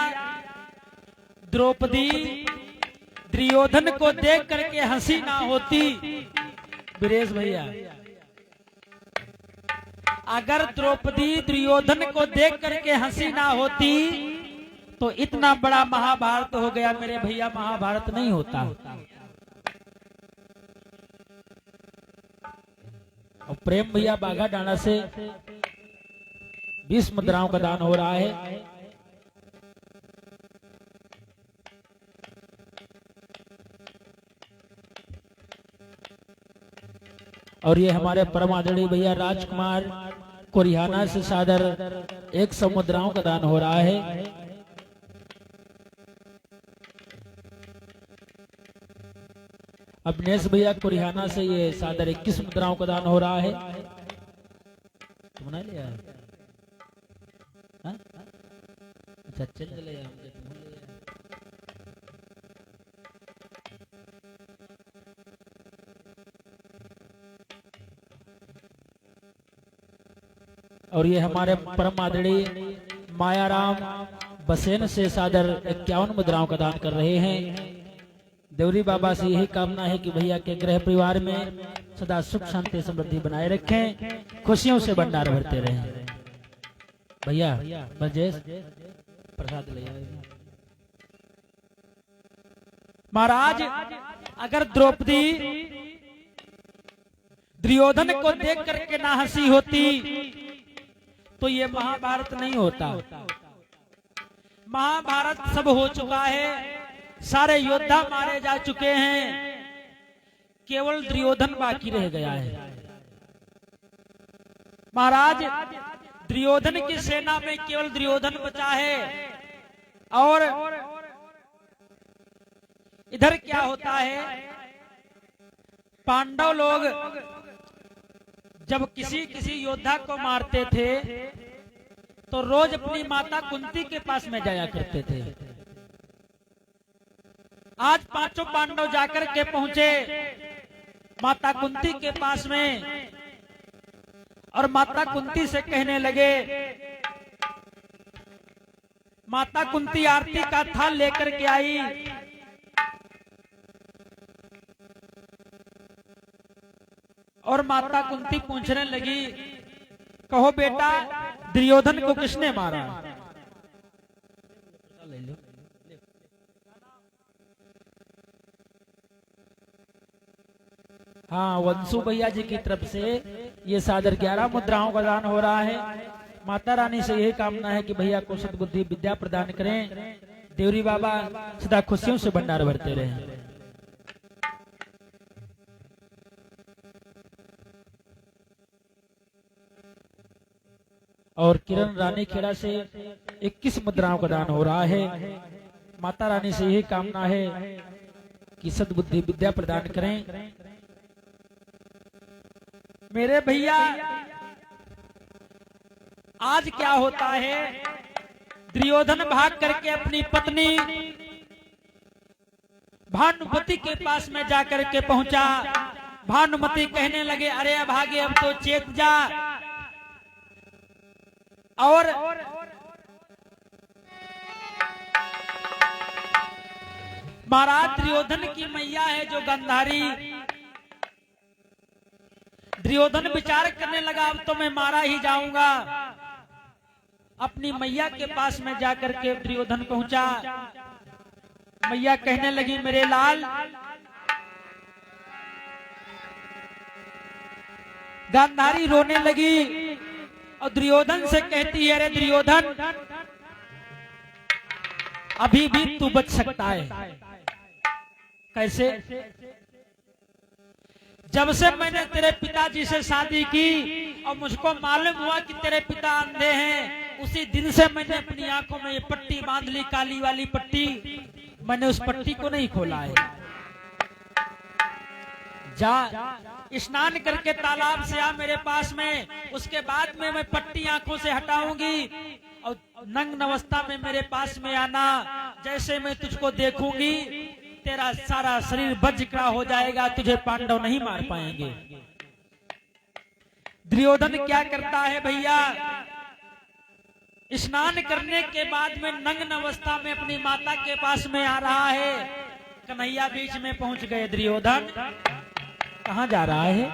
द्रौपदी दुर्योधन को देख करके हंसी ना होती, वीरेश भैया, अगर द्रौपदी दुर्योधन को देख करके हंसी ना होती तो इतना बड़ा महाभारत हो गया मेरे भैया, महाभारत नहीं होता। और प्रेम भैया बाघा डाना से 20 मुद्राओं का दान हो रहा है। और ये हमारे परम आदरणीय भैया राजकुमार कोरिहाना से सादर 100 मुद्राओं का दान हो रहा है। अभिनेश भैया कोरिहाना से ये सादर 21 मुद्राओं का दान हो रहा है। तुमने लिया है? अच्छा, चल ले और ये हमारे परम आदरणीय मायाराम बसेन से सादर 51 मुद्राओं का दान कर रहे हैं। देवरी बाबा से यही कामना है कि भैया के गृह परिवार में सदा सुख शांति समृद्धि बनाए रखें, खुशियों से भंडार भरते रहें। भैया बजेश प्रसाद ले आए। महाराज, अगर द्रौपदी दुर्योधन को देख करके ना हंसी होती तो ये महाभारत नहीं होता। महाभारत सब हो चुका है, सारे योद्धा मारे जा चुके हैं, केवल दुर्योधन बाकी रह गया है। महाराज, दुर्योधन की सेना में केवल दुर्योधन बचा है। और इधर क्या होता है, पांडव लोग जब किसी योद्धा को मारते थे तो रोज अपनी माता कुंती के पास में जाया करते थे। आज 5 पांडव जाकर के पहुंचे माता कुंती के पास में और माता कुंती से कहने लगे, माता कुंती आरती का थाल लेकर के आई। और माता कुंती पूछने लगी, कहो बेटा, दुर्योधन को किसने मारा? हाँ, वंशु भैया जी की तरफ से ये सादर 11 मुद्राओं का दान हो रहा है। माता रानी से यही कामना है कि भैया को सद्बुद्धि विद्या प्रदान करें, देवरी बाबा सदा खुशियों से भंडार भरते रहें। और किरण रानी खेड़ा से 21 मुद्राओं का दान हो रहा है। माता रानी से यही कामना है कि सद्बुद्धि विद्या प्रदान करें। मेरे भैया, आज क्या होता है, दुर्योधन भाग करके अपनी पत्नी भानुमति के पास में जाकर के पहुंचा। भानुमति कहने लगे, अरे अभागे, अब तो चेत जा। और महाराज, दुर्योधन की मैया है जो गंधारी, दुर्योधन विचार करने लगा, अब तो मैं मारा ही जाऊंगा। अपनी मैया के पास में जाकर के दुर्योधन पहुंचा। मैया कहने लगी, मेरे लाल, गांधारी रोने लगी और दुर्योधन से कहती है, अरे दुर्योधन, अभी भी तू बच सकता है। कैसे? जब से मैंने तेरे पिताजी से शादी की और मुझको मालूम हुआ कि तेरे पिता अंधे हैं, उसी दिन से मैंने अपनी आंखों में ये पट्टी बांध ली, काली वाली पट्टी। मैंने उस पट्टी को नहीं खोला है। जा स्नान करके तालाब से आ मेरे पास में, उसके बाद में मैं पट्टी आंखों से हटाऊंगी और नग्न अवस्था में मेरे पास में आना। जैसे मैं तुझको देखूंगी तेरा सारा शरीर वज्रकड़ा हो जाएगा, तुझे पांडव नहीं मार पाएंगे। दुर्योधन क्या करता है भैया, स्नान करने के बाद में नग्न अवस्था में अपनी माता के पास में आ रहा है। कन्हैया बीच में पहुंच गए। दुर्योधन कहां जा रहा है?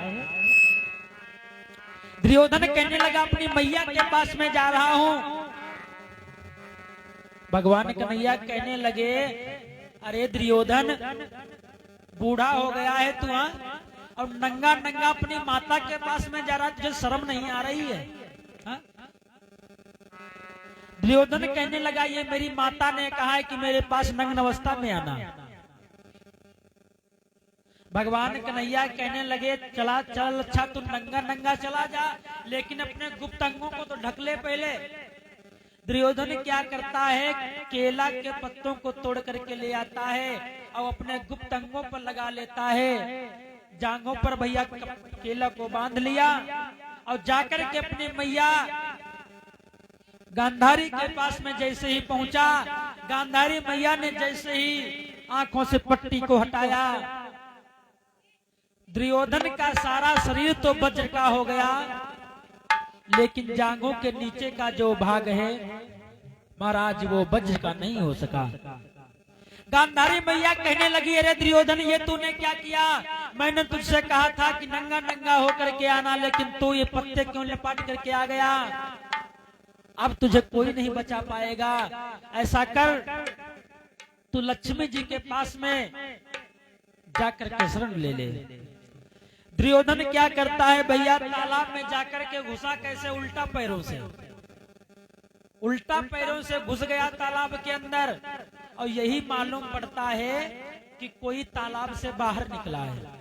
दुर्योधन कहने लगा अपनी मैया के पास में जा रहा हूं। भगवान कन्हैया कहने लगे, अरे दुर्योधन बूढ़ा हो गया है तू, और नंगा नंगा अपनी माता के पास में जा रहा, तुझे शर्म नहीं आ रही है? दुर्योधन कहने लगा, ये मेरी माता ने कहा है कि मेरे पास नग्न अवस्था में आना। भगवान कन्हैया कहने लगे, चला चल, अच्छा तू नंगा नंगा चला जा, लेकिन अपने गुप्त अंगों को तो ढक ले पहले। दुर्योधन क्या करता है, केला के पत्तों को तोड़ करके ले आता है और अपने गुप्त अंगों पर लगा लेता है। जांघों पर भैया केला को बांध लिया और जाकर के अपनी मैया गांधारी के पास में जैसे ही पहुंचा, गांधारी मैया ने जैसे ही आंखों से पट्टी को हटाया, दुर्योधन का सारा शरीर तो वज्र का हो गया, लेकिन जांघों के नीचे का जो भाग है महाराज वो वज्र का नहीं हो सका। गांधारी मैया कहने लगी, अरे दुर्योधन ये तूने क्या किया? मैंने तुझसे कहा था कि नंगा नंगा होकर के आना, लेकिन तू ये पत्ते क्यों लपाट करके आ गया? अब तुझे कोई नहीं बचा पाएगा। ऐसा कर, तू लक्ष्मी जी के पास में जाकर के शरण ले ले। दुर्योधन क्या करता है भैया, तालाब में जाकर के घुसा कैसे? उल्टा पैरों से, उल्टा पैरों से घुस गया तालाब के अंदर, और यही मालूम पड़ता है कि कोई तालाब से बाहर निकला है।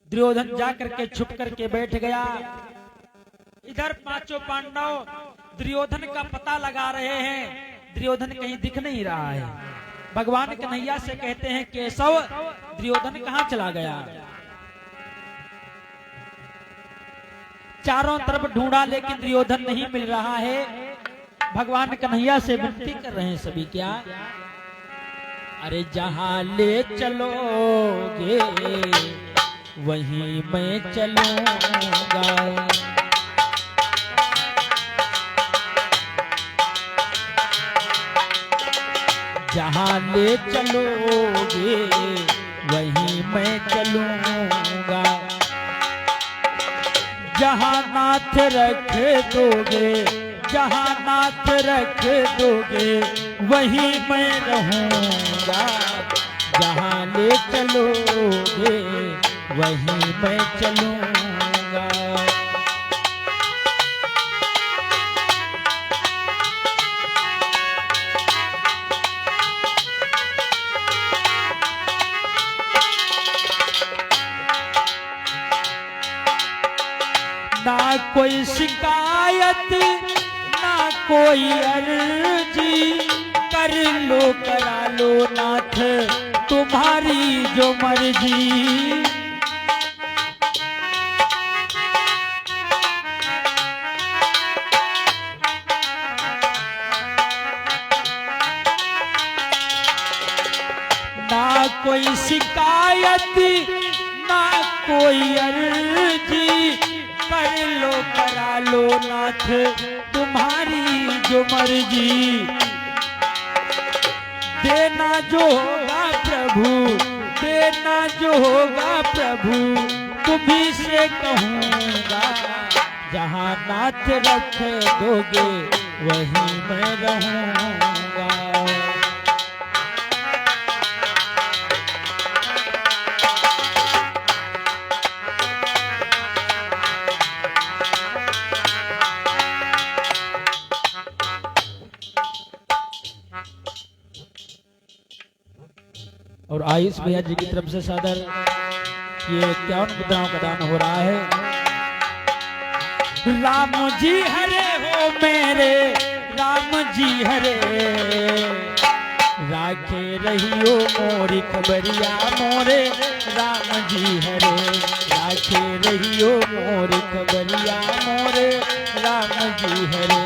दुर्योधन जाकर के छुप करके बैठ गया। इधर पांचों पांडव दुर्योधन का पता लगा रहे हैं, दुर्योधन कहीं दिख नहीं रहा है। भगवान कन्हैया से कहते हैं, केशव दुर्योधन कहाँ चला गया? चारों तरफ ढूंढा लेकिन दुर्योधन नहीं मिल रहा है। भगवान कन्हैया से विनती कर रहे हैं सभी, क्या? अरे जहां ले चलोगे वहीं मैं चलूंगा, जहां ले चलोगे वहीं मैं चलूंगा, जहां नाथ रख दोगे, जहां नाथ रख दोगे वहीं मैं रहूंगा, जहां ले चलोगे वहीं मैं चलूंगा। ना कोई शिकायत ना कोई अर्जी, कर लो करा लो नाथ तुम्हारी जो मर्जी, ना कोई शिकायत ना कोई अर्जी, कर लो करा लो नाथ तुम्हारी जो मर्जी, देना जो होगा प्रभु, देना जो होगा प्रभु तुम्हीं से कहूँगा, जहाँ नाथ रख दोगे वहीं मैं रहूँगा। और आयुष भैया जी की तरफ से सादर ये 51 मुद्राओं का दान हो रहा है। राम जी हरे हो मेरे, राम जी हरे, राखे रहियो मोरी खबरिया मोरे राम जी हरे, राखे रहियो मोरी खबरिया मोरे राम जी हरे।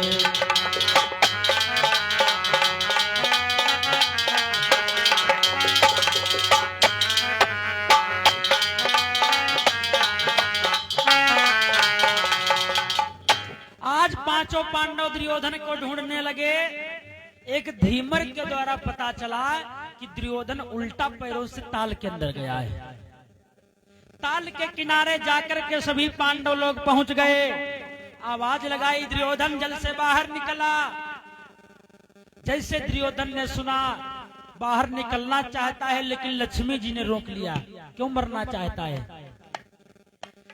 आज पांचों पांडव दुर्योधन को ढूंढने लगे। एक धीमर के द्वारा पता चला कि दुर्योधन उल्टा पैरों से ताल के अंदर गया है। ताल के किनारे जाकर के सभी पांडव लोग पहुंच गए। आवाज लगाई, दुर्योधन जल से बाहर निकला। जैसे दुर्योधन ने सुना बाहर निकलना चाहता है, लेकिन लक्ष्मी जी ने रोक लिया। क्यों मरना चाहता है?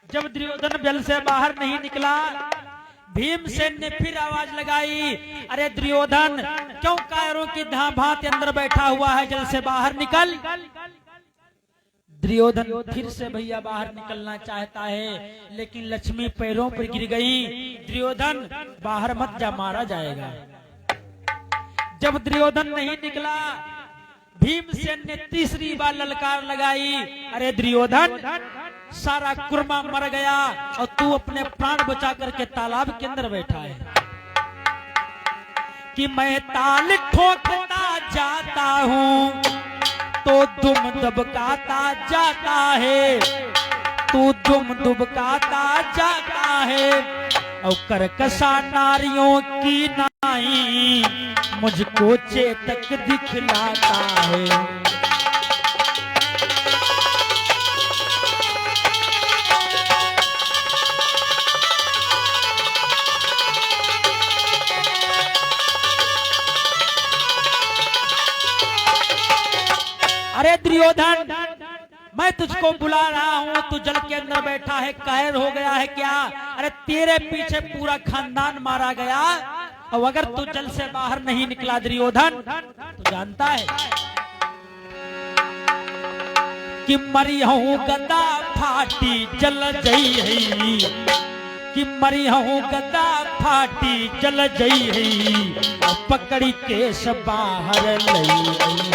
जब दुर्योधन जल से बाहर नहीं निकला, भीमसेन ने फिर आवाज लगाई, अरे दुर्योधन क्यों कायरों की भांति अंदर बैठा हुआ है, जल से बाहर निकल। दुर्योधन फिर से भैया बाहर निकलना चाहता है, लेकिन लक्ष्मी पैरों पर गिर गई। दुर्योधन बाहर मत जा, मारा जाएगा। जब दुर्योधन नहीं निकला, भीमसेन ने तीसरी बार ललकार लगाई, अरे दुर्योधन सारा कुर्मा मर गया और तू अपने प्राण बचा करके तालाब के अंदर बैठा है। कि मैं ताल ठोकता जाता हूँ तो दुम दबकाता जाता है, तू दुम दुबकाता जाता है। और करकशा नारियों की नाई मुझको चेतक दिखलाता है। अरे दुर्योधन मैं तुझको बुला रहा हूँ, तू जल के अंदर बैठा है, कायर हो गया है क्या? अरे तेरे पीछे पूरा खानदान मारा गया, और अगर तू जल से बाहर नहीं निकला दुर्योधन, तो जानता है कि मरी हूँ गदा फाटी जल जई है, कि मरी हूँ गदा फाटी जल जई है, और पकड़ी केस बाहर लई।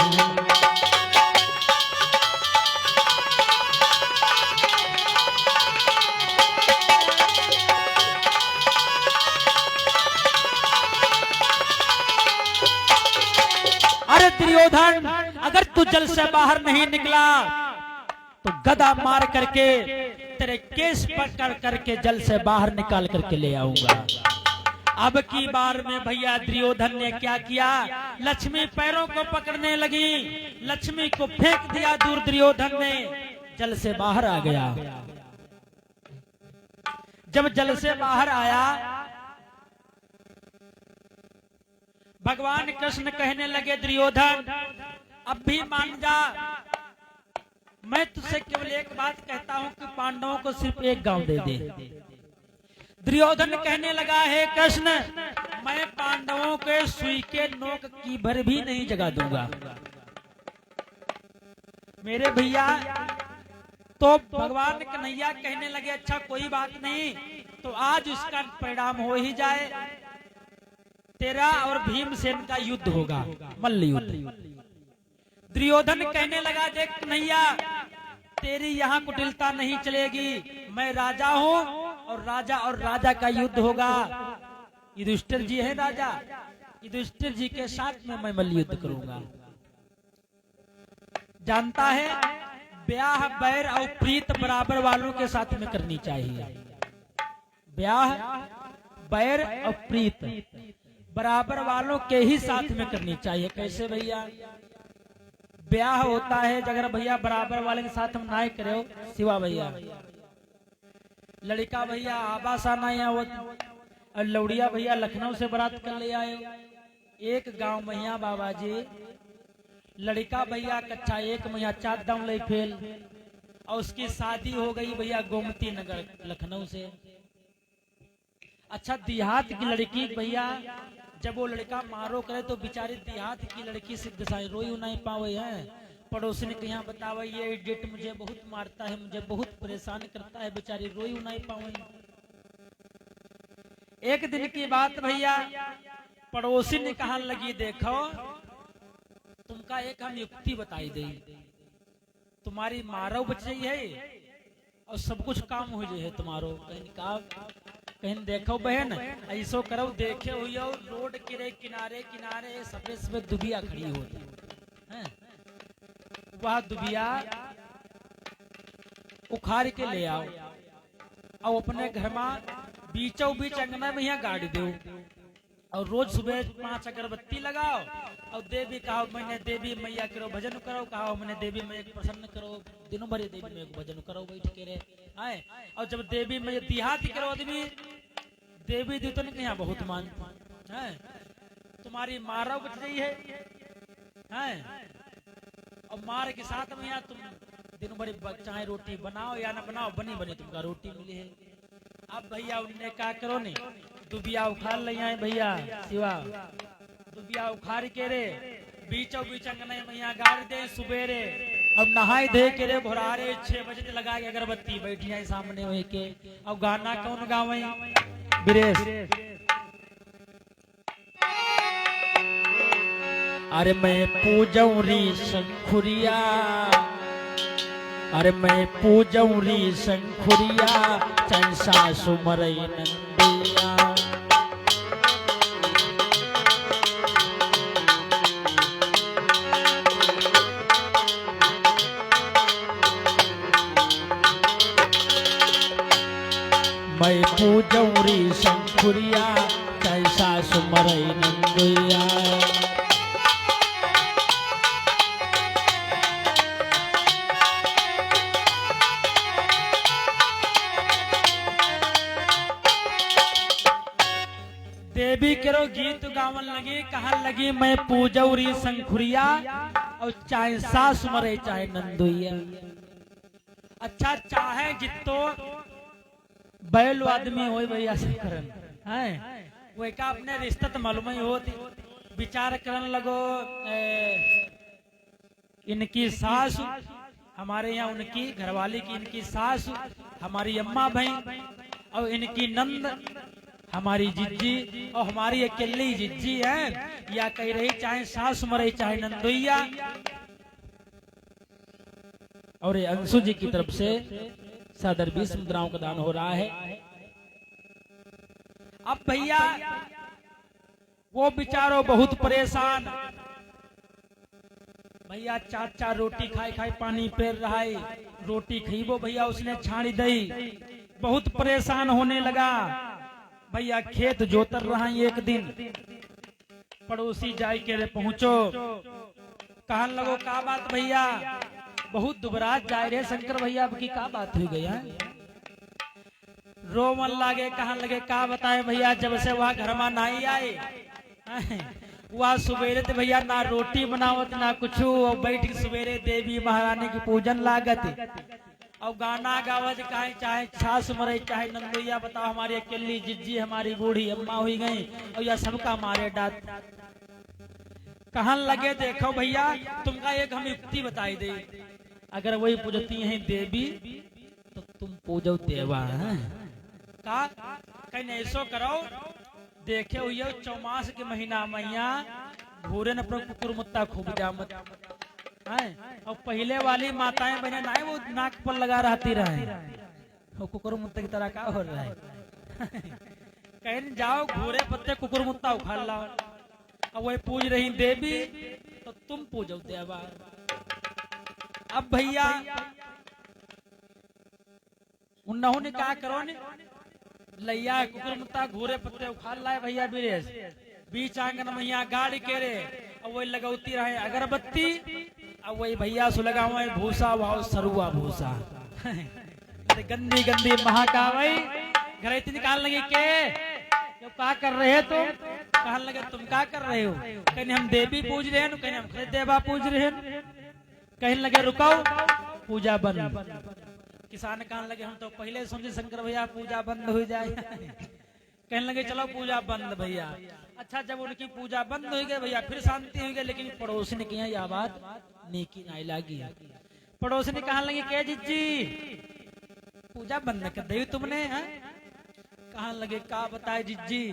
अरे दुर्योधन अगर तू जल से बाहर नहीं निकला तो गदा मार करके तेरे केस पकड़ करके जल से बाहर निकाल करके ले आऊंगा। अब की बार में भैया दुर्योधन ने क्या किया? लक्ष्मी पैरों को पकड़ने लगी, लक्ष्मी को फेंक दिया दूर। दुर्योधन ने जल से बाहर आ गया। जब जल से बाहर आया, भगवान कृष्ण कहने लगे, दुर्योधन अब भी मान जा, मैं तुझसे केवल एक बात कहता हूं कि पांडवों को सिर्फ एक गांव दे दे। दुर्योधन कहने लगा, हे कृष्ण मैं पांडवों के सुई के नोक की भर भी नहीं जगा दूंगा। मेरे भैया तो भगवान कन्हैया कहने लगे, अच्छा कोई बात नहीं, तो आज इसका परिणाम हो ही जाए, तेरा और भीमसेन का युद्ध होगा, मल्ल युद्ध। दुर्योधन कहने लगा, देख कन्हैया तेरी यहाँ कुटिलता नहीं चलेगी, मैं राजा हूँ और राजा का युद्ध होगा। युधिष्ठिर जी है राजा, युधिष्ठिर जी के साथ में मैं मल्ल युद्ध करूंगा। जानता है ब्याह बैर और प्रीत बराबर वालों के साथ में करनी चाहिए। ब्याह बैर और प्रीत बराबर वालों के ही साथ में करनी चाहिए। कैसे भैया? ब्याह होता है अगर भैया बराबर वाले के साथ हम ना करे, सिवा भैया लड़का भैया आबास आना यहाँ और लौड़िया भैया लखनऊ से बारात कर ले आए। एक गांव मैया बाबा जी, लड़का भैया कच्चा एक मैया चार दाम ले फेल, और उसकी शादी हो गई भैया गोमती नगर लखनऊ से। अच्छा देहात की लड़की भैया जब वो लड़का मारो करे तो बेचारी देहात की लड़की से दसाई रोई नहीं पावे है। पड़ोसी ने कहा बतावा ये डेट मुझे बहुत मारता है, मुझे बहुत परेशान करता है, बेचारी रोई नहीं पावे। एक दिन की बात भैया, पड़ोसी ने कहा लगी देखो तुमका एक हम युक्ति बताई दे, तुम्हारी मारो बच रही है और सब कुछ काम हो जाए तुम्हारो। कहीं देखो बहन, ऐसो करो, देखे हुई रोड के किनारे किनारे सफेद सफेद दुबिया खड़ी होती है, वह दुबिया उखाड़ के ले आओ और अपने घर में बीचों बीच अंगना में यहाँ गाड़ी दो और रोज सुबह 5 अगरबत्ती लगाओ और देवी कहो मैंने देवी मैया करो भजन करो, कहो मैंने देवी मैया प्रसन्न करो, दिनों भर देवी मैया को भजन करो बैठ के रे आए। और जब देवी मैया देहाती करो आदमी, देवी देवतन के यहाँ बहुत मान है, तुम्हारी मारा बच रही है और मार के साथ में यहाँ तुम दिन भर चाहे रोटी बनाओ या ना बनाओ, बनी बनी तुमका रोटी मिली है। अब भैया उनने क्या करो ने, दुबिया उखाड़ ले आए भैया शिवा, दुबिया उखाड़ के रे बीचों बीच अंगने में यहाँ गाड़ दे सुबेरे, अब नहाई धे के रे भोरारे 6 बजे लगा के अगरबत्ती बैठी है सामने हुए के। अब गाना कौन गावे बिरेश, अरे मैं पूजौरी शंखुरिया, अरे मैं पूजौरी शंखुरिया, चंसा सुमरई नंदिया। मैं पूजौरी शंखुरिया, चंसा सुमरई नंदिया। देवी करो गीत गावन लगी, कहन लगी मैं पूजौरी शंखुरिया और चाहे सास मरे चाहे नंदुइया। अच्छा चाहे जितो बैल आदमी हो भैया करन है, वो का अपने रिश्ता तो मालूम ही होती, विचार करन लगो इनकी सास हमारे यहाँ, उनकी घरवाली की इनकी सास हमारी अम्मा बहन और इनकी नंद हमारी जिज्जी और हमारी अकेली जिज्जी है, या कह रही चाहे सास मरे चाहे नंदुइया। और अंशु जी की तरफ से सादर 20 मुद्राओं का दान हो रहा है। अब भैया वो बेचारो बहुत परेशान, भैया 4 रोटी खाए खाए पानी पेर रहा है, रोटी खीबो भैया उसने छाड़ी दई, बहुत परेशान होने लगा। भैया खेत जोतर रहा एक दिन, पड़ोसी जाय के रे पहुंचो, कहन लगो का बात भैया, बहुत दुबरात जाए रे शंकर भैया, अब की का बात हो गया, रोमन लागे, कहन लगे का बताए भैया, जब से वह घर में नहीं आए वह सवेरे तो भैया ना रोटी बनावत ना कुछ, और बैठ के सवेरे देवी महारानी की पूजन लागत और गाना गावत, कहे चाहे छास मरे चाहे नंदुइया, बताओ हमारी अकेली जिज्जी हमारी बूढ़ी अम्मा हुई गई और यह सबका मारे डांट। कहन लगे देखो भैया तुमका एक हम युक्ति बताई दे, अगर वही पूजती हैं देवी तो तुम पूजो देवा का, कहीं ऐसो करो, देखे हुई चौमास के महीना मैया घूरे न अपना कुकुर मुत्ता खूब जामत है, और पहले वाली माताएं बहने ना वो नाक पर लगा रहती रहे, वो कुकुर मुत्ता की तरह का हो रहा है कहीं जाओ घूरे पत्ते कुकुर मुत्ता उखाड़ लाओ, और वही पूज रही देवी तो तुम पूजो देवा। अब भैया उन्होंने ने क्या करो ने लैया कुकुर मुत्ता घूरे पत्ते उखाड़ लाए भैया बिरेश, बीच आंगन में यहाँ गाड़ी के रे और वही लगौती रहे अगरबत्ती, अब वही भैया सु लगाओ भूसा वाओ सरुआ भूसा गंदी गंदी महाकावई घर इतनी निकाल लगी के जो क्या कर रहे हैं तुम, कहने लगे तुम क्या कर रहे हो, कहीं हम देवी पूज रहे हैं, कहीं हम देवा पूज रहे हैं, कहने लगे रुको पूजा बंद। किसान कहने लगे हम तो पहले समझे शंकर भैया पूजा बंद हो जाए कहने लगे चलो पूजा बंद भैया। अच्छा जब उनकी पूजा बंद हो गई भैया फिर शांति हो गई, लेकिन पड़ोसी ने किया यह बात नेकी नहीं लगी। पड़ोसी ने कहने लगे के जिज्जी पूजा बंद कर दी तुमने, कहने लगे का बताए जिज्जी,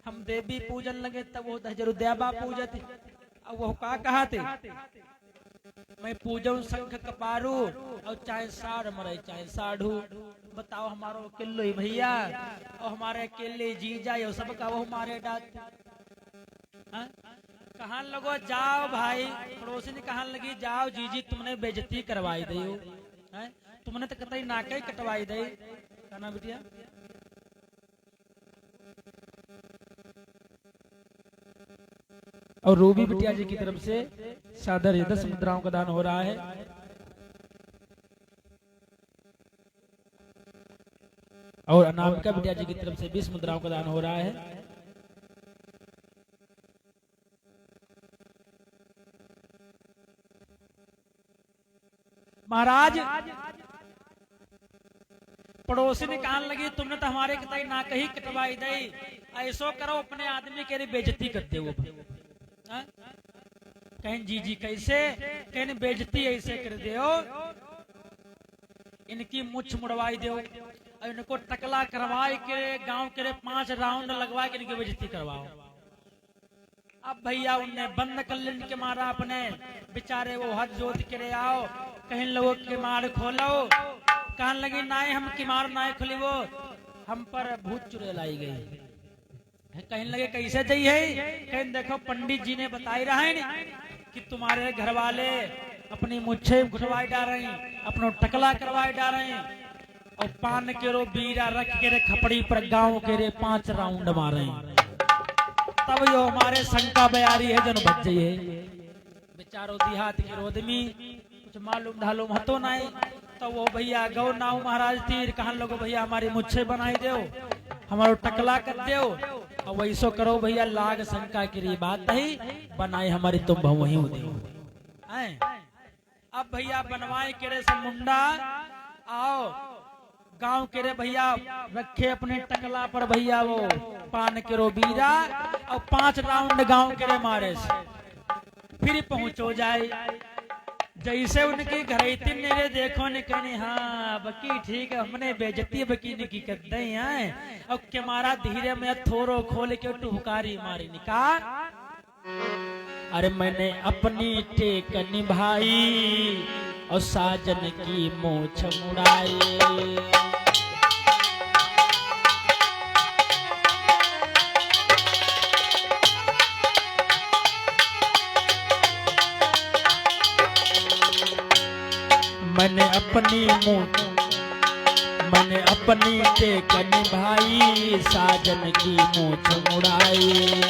हम देवी पूजन लगे तब वो जरूर देवा पूजत, अब वो का कहा थे, मैं पूजो शंख कपारू और चाहे साढ़ मरे चाहे साढ़ू। बताओ हमारो अकेले भैया और हमारे अकेले जीजा ये सब का वो हमारे डांट। कहाँ लगो जाओ भाई, पड़ोसी ने कहा लगी जाओ जीजी तुमने बेइज्जती करवाई दी हो, तुमने तो कतई नाके कटवाई दी। कहना बिटिया और रूबी बिटिया जी की तरफ से सादर 10 मुद्राओं का दान हो रहा है। और अनामिका बिटिया जी की तरफ से 20 मुद्राओं का दान हो रहा है। महाराज पड़ोसी ने कहने लगी तुमने तो हमारे कतई ना कहीं कटवाई दई, ऐसो करो अपने आदमी के बेइज्जती कर दे। वो कहीं जी कैसे, कहीं बेइज्जती ऐसे कर दो, इनकी मुछ मुड़वाई दो, इनको टकला करवाए के गांव के 5 राउंड लगवा के इनकी बेइज्जती करवाओ। अब भैया उनने बंद कर लेने के मारा अपने बेचारे वो हाथ जोत के आओ, कहीं लोगों के मार खोलो। कहने लगी नाई हम किमार नाई खुली, वो हम पर भूत चुड़ैल आई गई। कहने लगे कैसे जाइए, कहीं देखो पंडित जी ने बताई रहा है कि तुम्हारे घर वाले अपनी मुच्छे घुटवाई डाल रहे हैं, अपना टकला करवाए डाल रहे हैं, और पान के रो बीरा रख के रे खपड़ी पर गांव के रे 5 राउंड मारे। तब यो हमारे शंका बयारी है जन बच जाइए। बेचारो देहात के रोदमी कुछ मालूम ढालूम हतो नहीं, तो वो भैया गौ नाव महाराज तीर कहा लोगो भैया हमारी मुच्छे बनाई दो, हमारो टकला कर दो, और वैसो करो भैया लाग शंका की बात नहीं बनाई हमारी तुम वही दो। अब भैया बनवाए केरे से मुंडा आओ गांव के रे भैया रखे अपने टकला पर भैया वो पान के रो बीरा और 5 राउंड गांव के रे मारे से फिर पहुंचो जाए। जैसे उनकी घरैती मेरे देखो ने कहनी हाँ बकी ठीक है, हमने बेइज्जती बकी ने की कर दे हैं, और के मारा धीरे में थोरो खोल के टुहकारी मारी निकाल। अरे मैंने अपनी टेक निभाई और साजन की मोछ मुड़ाई। मैंने अपनी टेक निभाई साजन की मोछ मुड़ाई।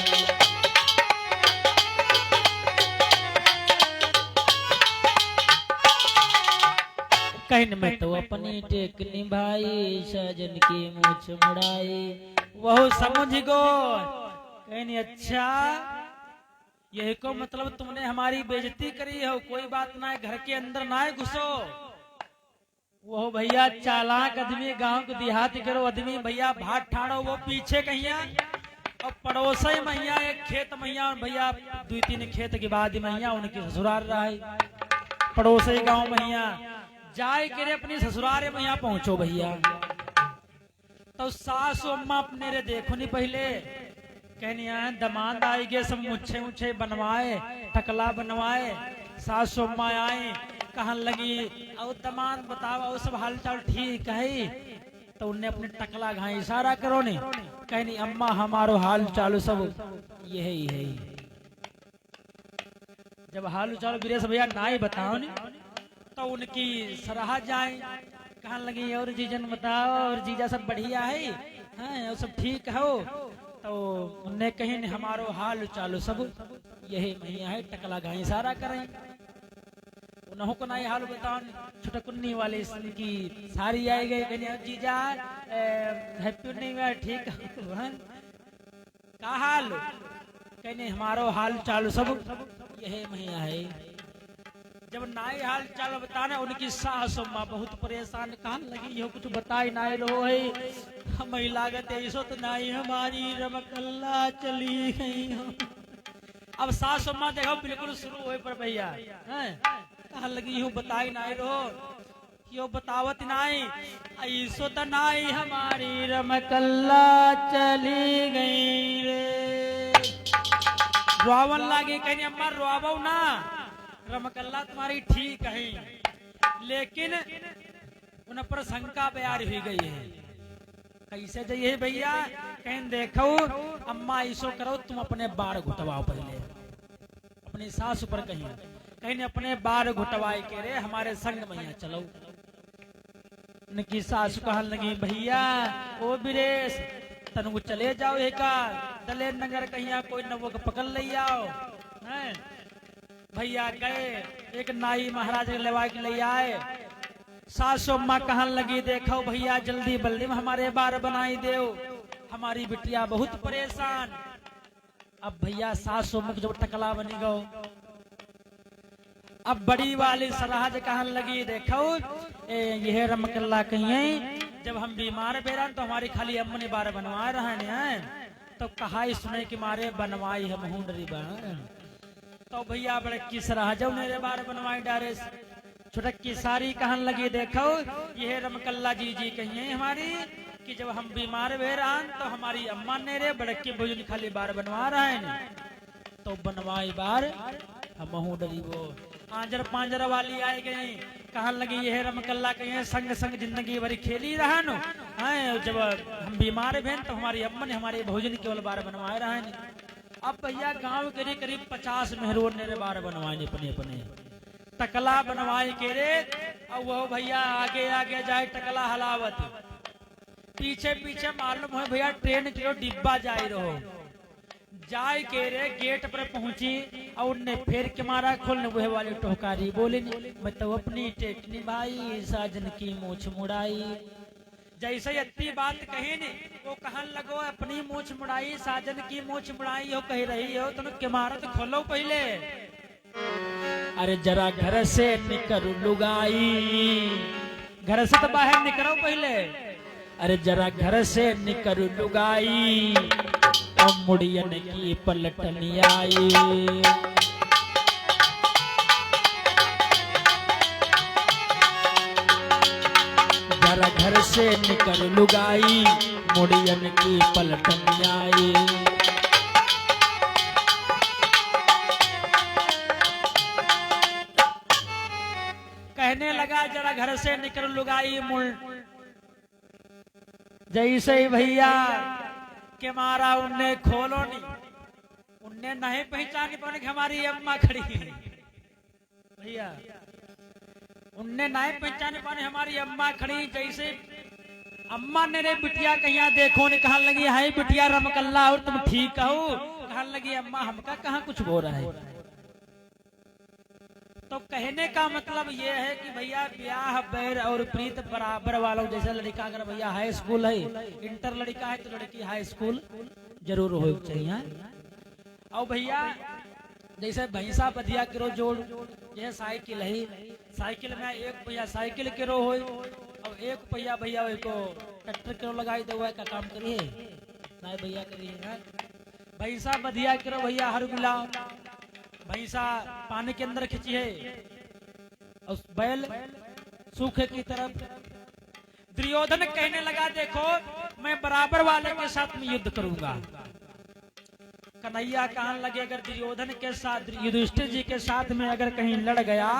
कहन में तो अपनी टेक निभाई साजन की मोछ मुड़ाई। वह समझ गो कहनी अच्छा यही को मतलब तुमने हमारी बेइज्जती करी हो, कोई बात ना है, घर के अंदर ना घुसो। वो भैया चालाक आदमी गांव के देहात करो आदमी भैया भाट ठाड़ो वो पीछे कहिया, और पड़ोस मैया एक खेत मैया भैया 2-3 खेत के बाद मैया उनकी ससुराल रहा है। पड़ोस गांव मैया जाए के अपनी ससुराल मैया पहुंचो भैया, तो सासु अम्मा अपने रे देखो नहीं पहले कहनी दमाद आई गए सब मुच्छे मुच्छे बनवाए टकला बनवाए। सासु अम्मा आए कहन लगी और दमाद बताओ और सब हाल चाल ठीक है, तो उनने अपने टकला घाई इशारा करो ने कहनी अम्मा हमारो हाल चाल सब यही है। जब हाल चाल वीरेश भैया ना ही बताओ ने तो उनकी सराह जाए, कहन लगी और जीजन बताओ और जीजा सब बढ़िया है, और सब ठीक हो, तो उनने कहीं हमारो हाल चालू सब यही मैया है टकला घाई सारा करें। उन्हों को ना हाल बताओ छोटा कुन्नी वाले की सारी आई गई कहनी जीजा हैप्पी न्यू ईयर ठीक है का हाल, कहने हमारो हाल चालू सब यही मैया है। जब नाई हाल चाल बताना उनकी सास माँ बहुत परेशान कहने लगी यो कुछ बताई नाई रो है, हमें लागत ऐसो तो नाई हमारी रमकल्ला चली गई। अब सास माँ देखो बिल्कुल शुरू हुए पर भैया कहने लगी यो बताई नाई रो यो बतावत नाई ऐसो तो नाई हमारी रमकल्ला चली गई रे। रोवन लागे, कहनी अम्मा रोवो ना, रमकल्ला तुम्हारी ठीक है, लेकिन उन पर शंका प्यार ही गई है। कैसे जाइए भैया? कहीं देखो अम्मा ऐसो करो, तुम अपने बार घुटवाओ पहले, अपनी सास पर कहीं अपने बार घुटवाए के रे हमारे संग मैया चलो। उनकी सास कहने लगी भैया ओ बिरेश तनु चले जाओ, एक दले नगर कहीं कोई नवो पकड़ ले आओ। भैया गए, एक नाई महाराज लेवा के ले आए। सासु अम्मा कहने लगी देखो भैया जल्दी बल्दी में हमारे बार बनाई दो, हमारी बिटिया बहुत परेशान। अब भैया सासु मुख जब टकला बनी गो, अब बड़ी वाली सराहज कहने लगी देखो यह रमकल्ला कहिए जब हम बीमार बेरा तो हमारी खाली अम्मा ने बार बनवा रहे हैं, तो कहा सुने कि मारे बनवाई है मुंडरी बार। तो भैया बड़े की सराहज मेरे बार बनवाई डारे। छुटक की सारी कहने लगी देखो यह रमकल्ला जी कहिए हमारी कि जब हम बीमार बेरान तो हमारी अम्मा ने रे बड़की भोजन खाली बार बनवा रहे हैं, तो बनवाई बार हम डरी वो आंजर पांजर वाली आई गई। कहने लगी यह रमकल्ला कहिए संग संग जिंदगी भरी खेली रहा नो, जब हम बीमार भें तो हमारी अम्मा ने हमारे भोजन केवल बार बनवाए रहे हैं। अब भैया गांव के करीब 50 मेहरों ने बार बनवाए अपने अपने टकला बनवाए के रे। अब वो भैया आगे आगे जाए टकला हलावत, पीछे पीछे मालूम है भैया ट्रेन के डिब्बा जाए रहो। जाए के रे गेट पर पहुंची और ने फेर के मारा खोलने वह वाली टोकारी बोले मैं तो अपनी टेकनी भाई साजन की मूछ मुड़ाई। जैसे इतनी बात कही नी वो कहन लगो अपनी मूछ मुड़ाई साजन की मूछ मुड़ाई हो कह रही हो, तुम के मारा तो खोलो पहले। अरे जरा घर से निकल लुगाई, घर से तो बाहर निकलो पहले। अरे जरा घर से निकल लुगाई मुड़ियन की पलटनी आई। जरा घर से निकल लुगाई मुड़ियन की पलटनी आई। कहने लगा जरा घर से निकल लुगाई मुड़, जैसे ही भैया के मारा उनने खोलो नहीं, उनने नहीं पहचान पाने कि हमारी अम्मा खड़ी है। भैया उनने नहीं पहचान पाने हमारी अम्मा खड़ी। जैसे अम्मा ने रे बिटिया कहीं देखो ने कहने लगी हाय बिटिया रमकल्ला और तुम ठीक हो? कहने लगी अम्मा हमका कहाँ कुछ हो रहा है। तो कहने का मतलब ये है कि भैया ब्याह बैर और प्रीत बराबर वालों जैसे लड़का अगर भैया हाई स्कूल है, इंटर लड़का है तो लड़की हाई स्कूल जरूर हो चाहिए। और भैया जैसे भैंसा बधिया करो जोड़, यह साइकिल है, साइकिल में एक भैया साइकिल करो हो और एक भैया भैया को ट्रैक्टर करो लगाई दो का काम करिए नहीं भैया करिए। भैंसा बधिया करो भैया हर मिलाओ, भैंसा पानी के अंदर खिंची है और बैल सूखे की तरफ। दुर्योधन कहने लगा देखो मैं बराबर वाले के साथ में युद्ध करूंगा। कन्हैया कहने लगे अगर दुर्योधन के साथ युधिष्ठिर जी के साथ में अगर कहीं लड़ गया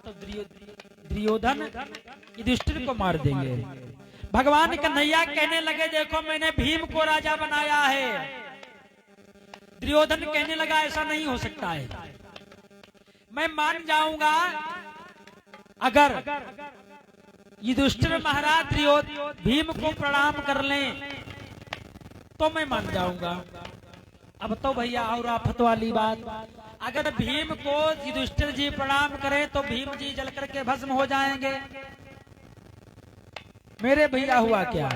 तो दुर्योधन युधिष्ठिर को मार देंगे। भगवान कन्हैया कहने लगे देखो मैंने भीम को राजा बनाया है। दुर्योधन कहने लगा ऐसा नहीं हो सकता है, मैं मान जाऊंगा अगर युधिष्ठिर महाराज भीम को प्रणाम कर लें तो मैं मान जाऊंगा। अब तो भैया और आफत वाली बात, अगर भीम को युधिष्ठिर जी प्रणाम करें तो भीम जी जल करके भस्म हो जाएंगे। मेरे भैया हुआ क्या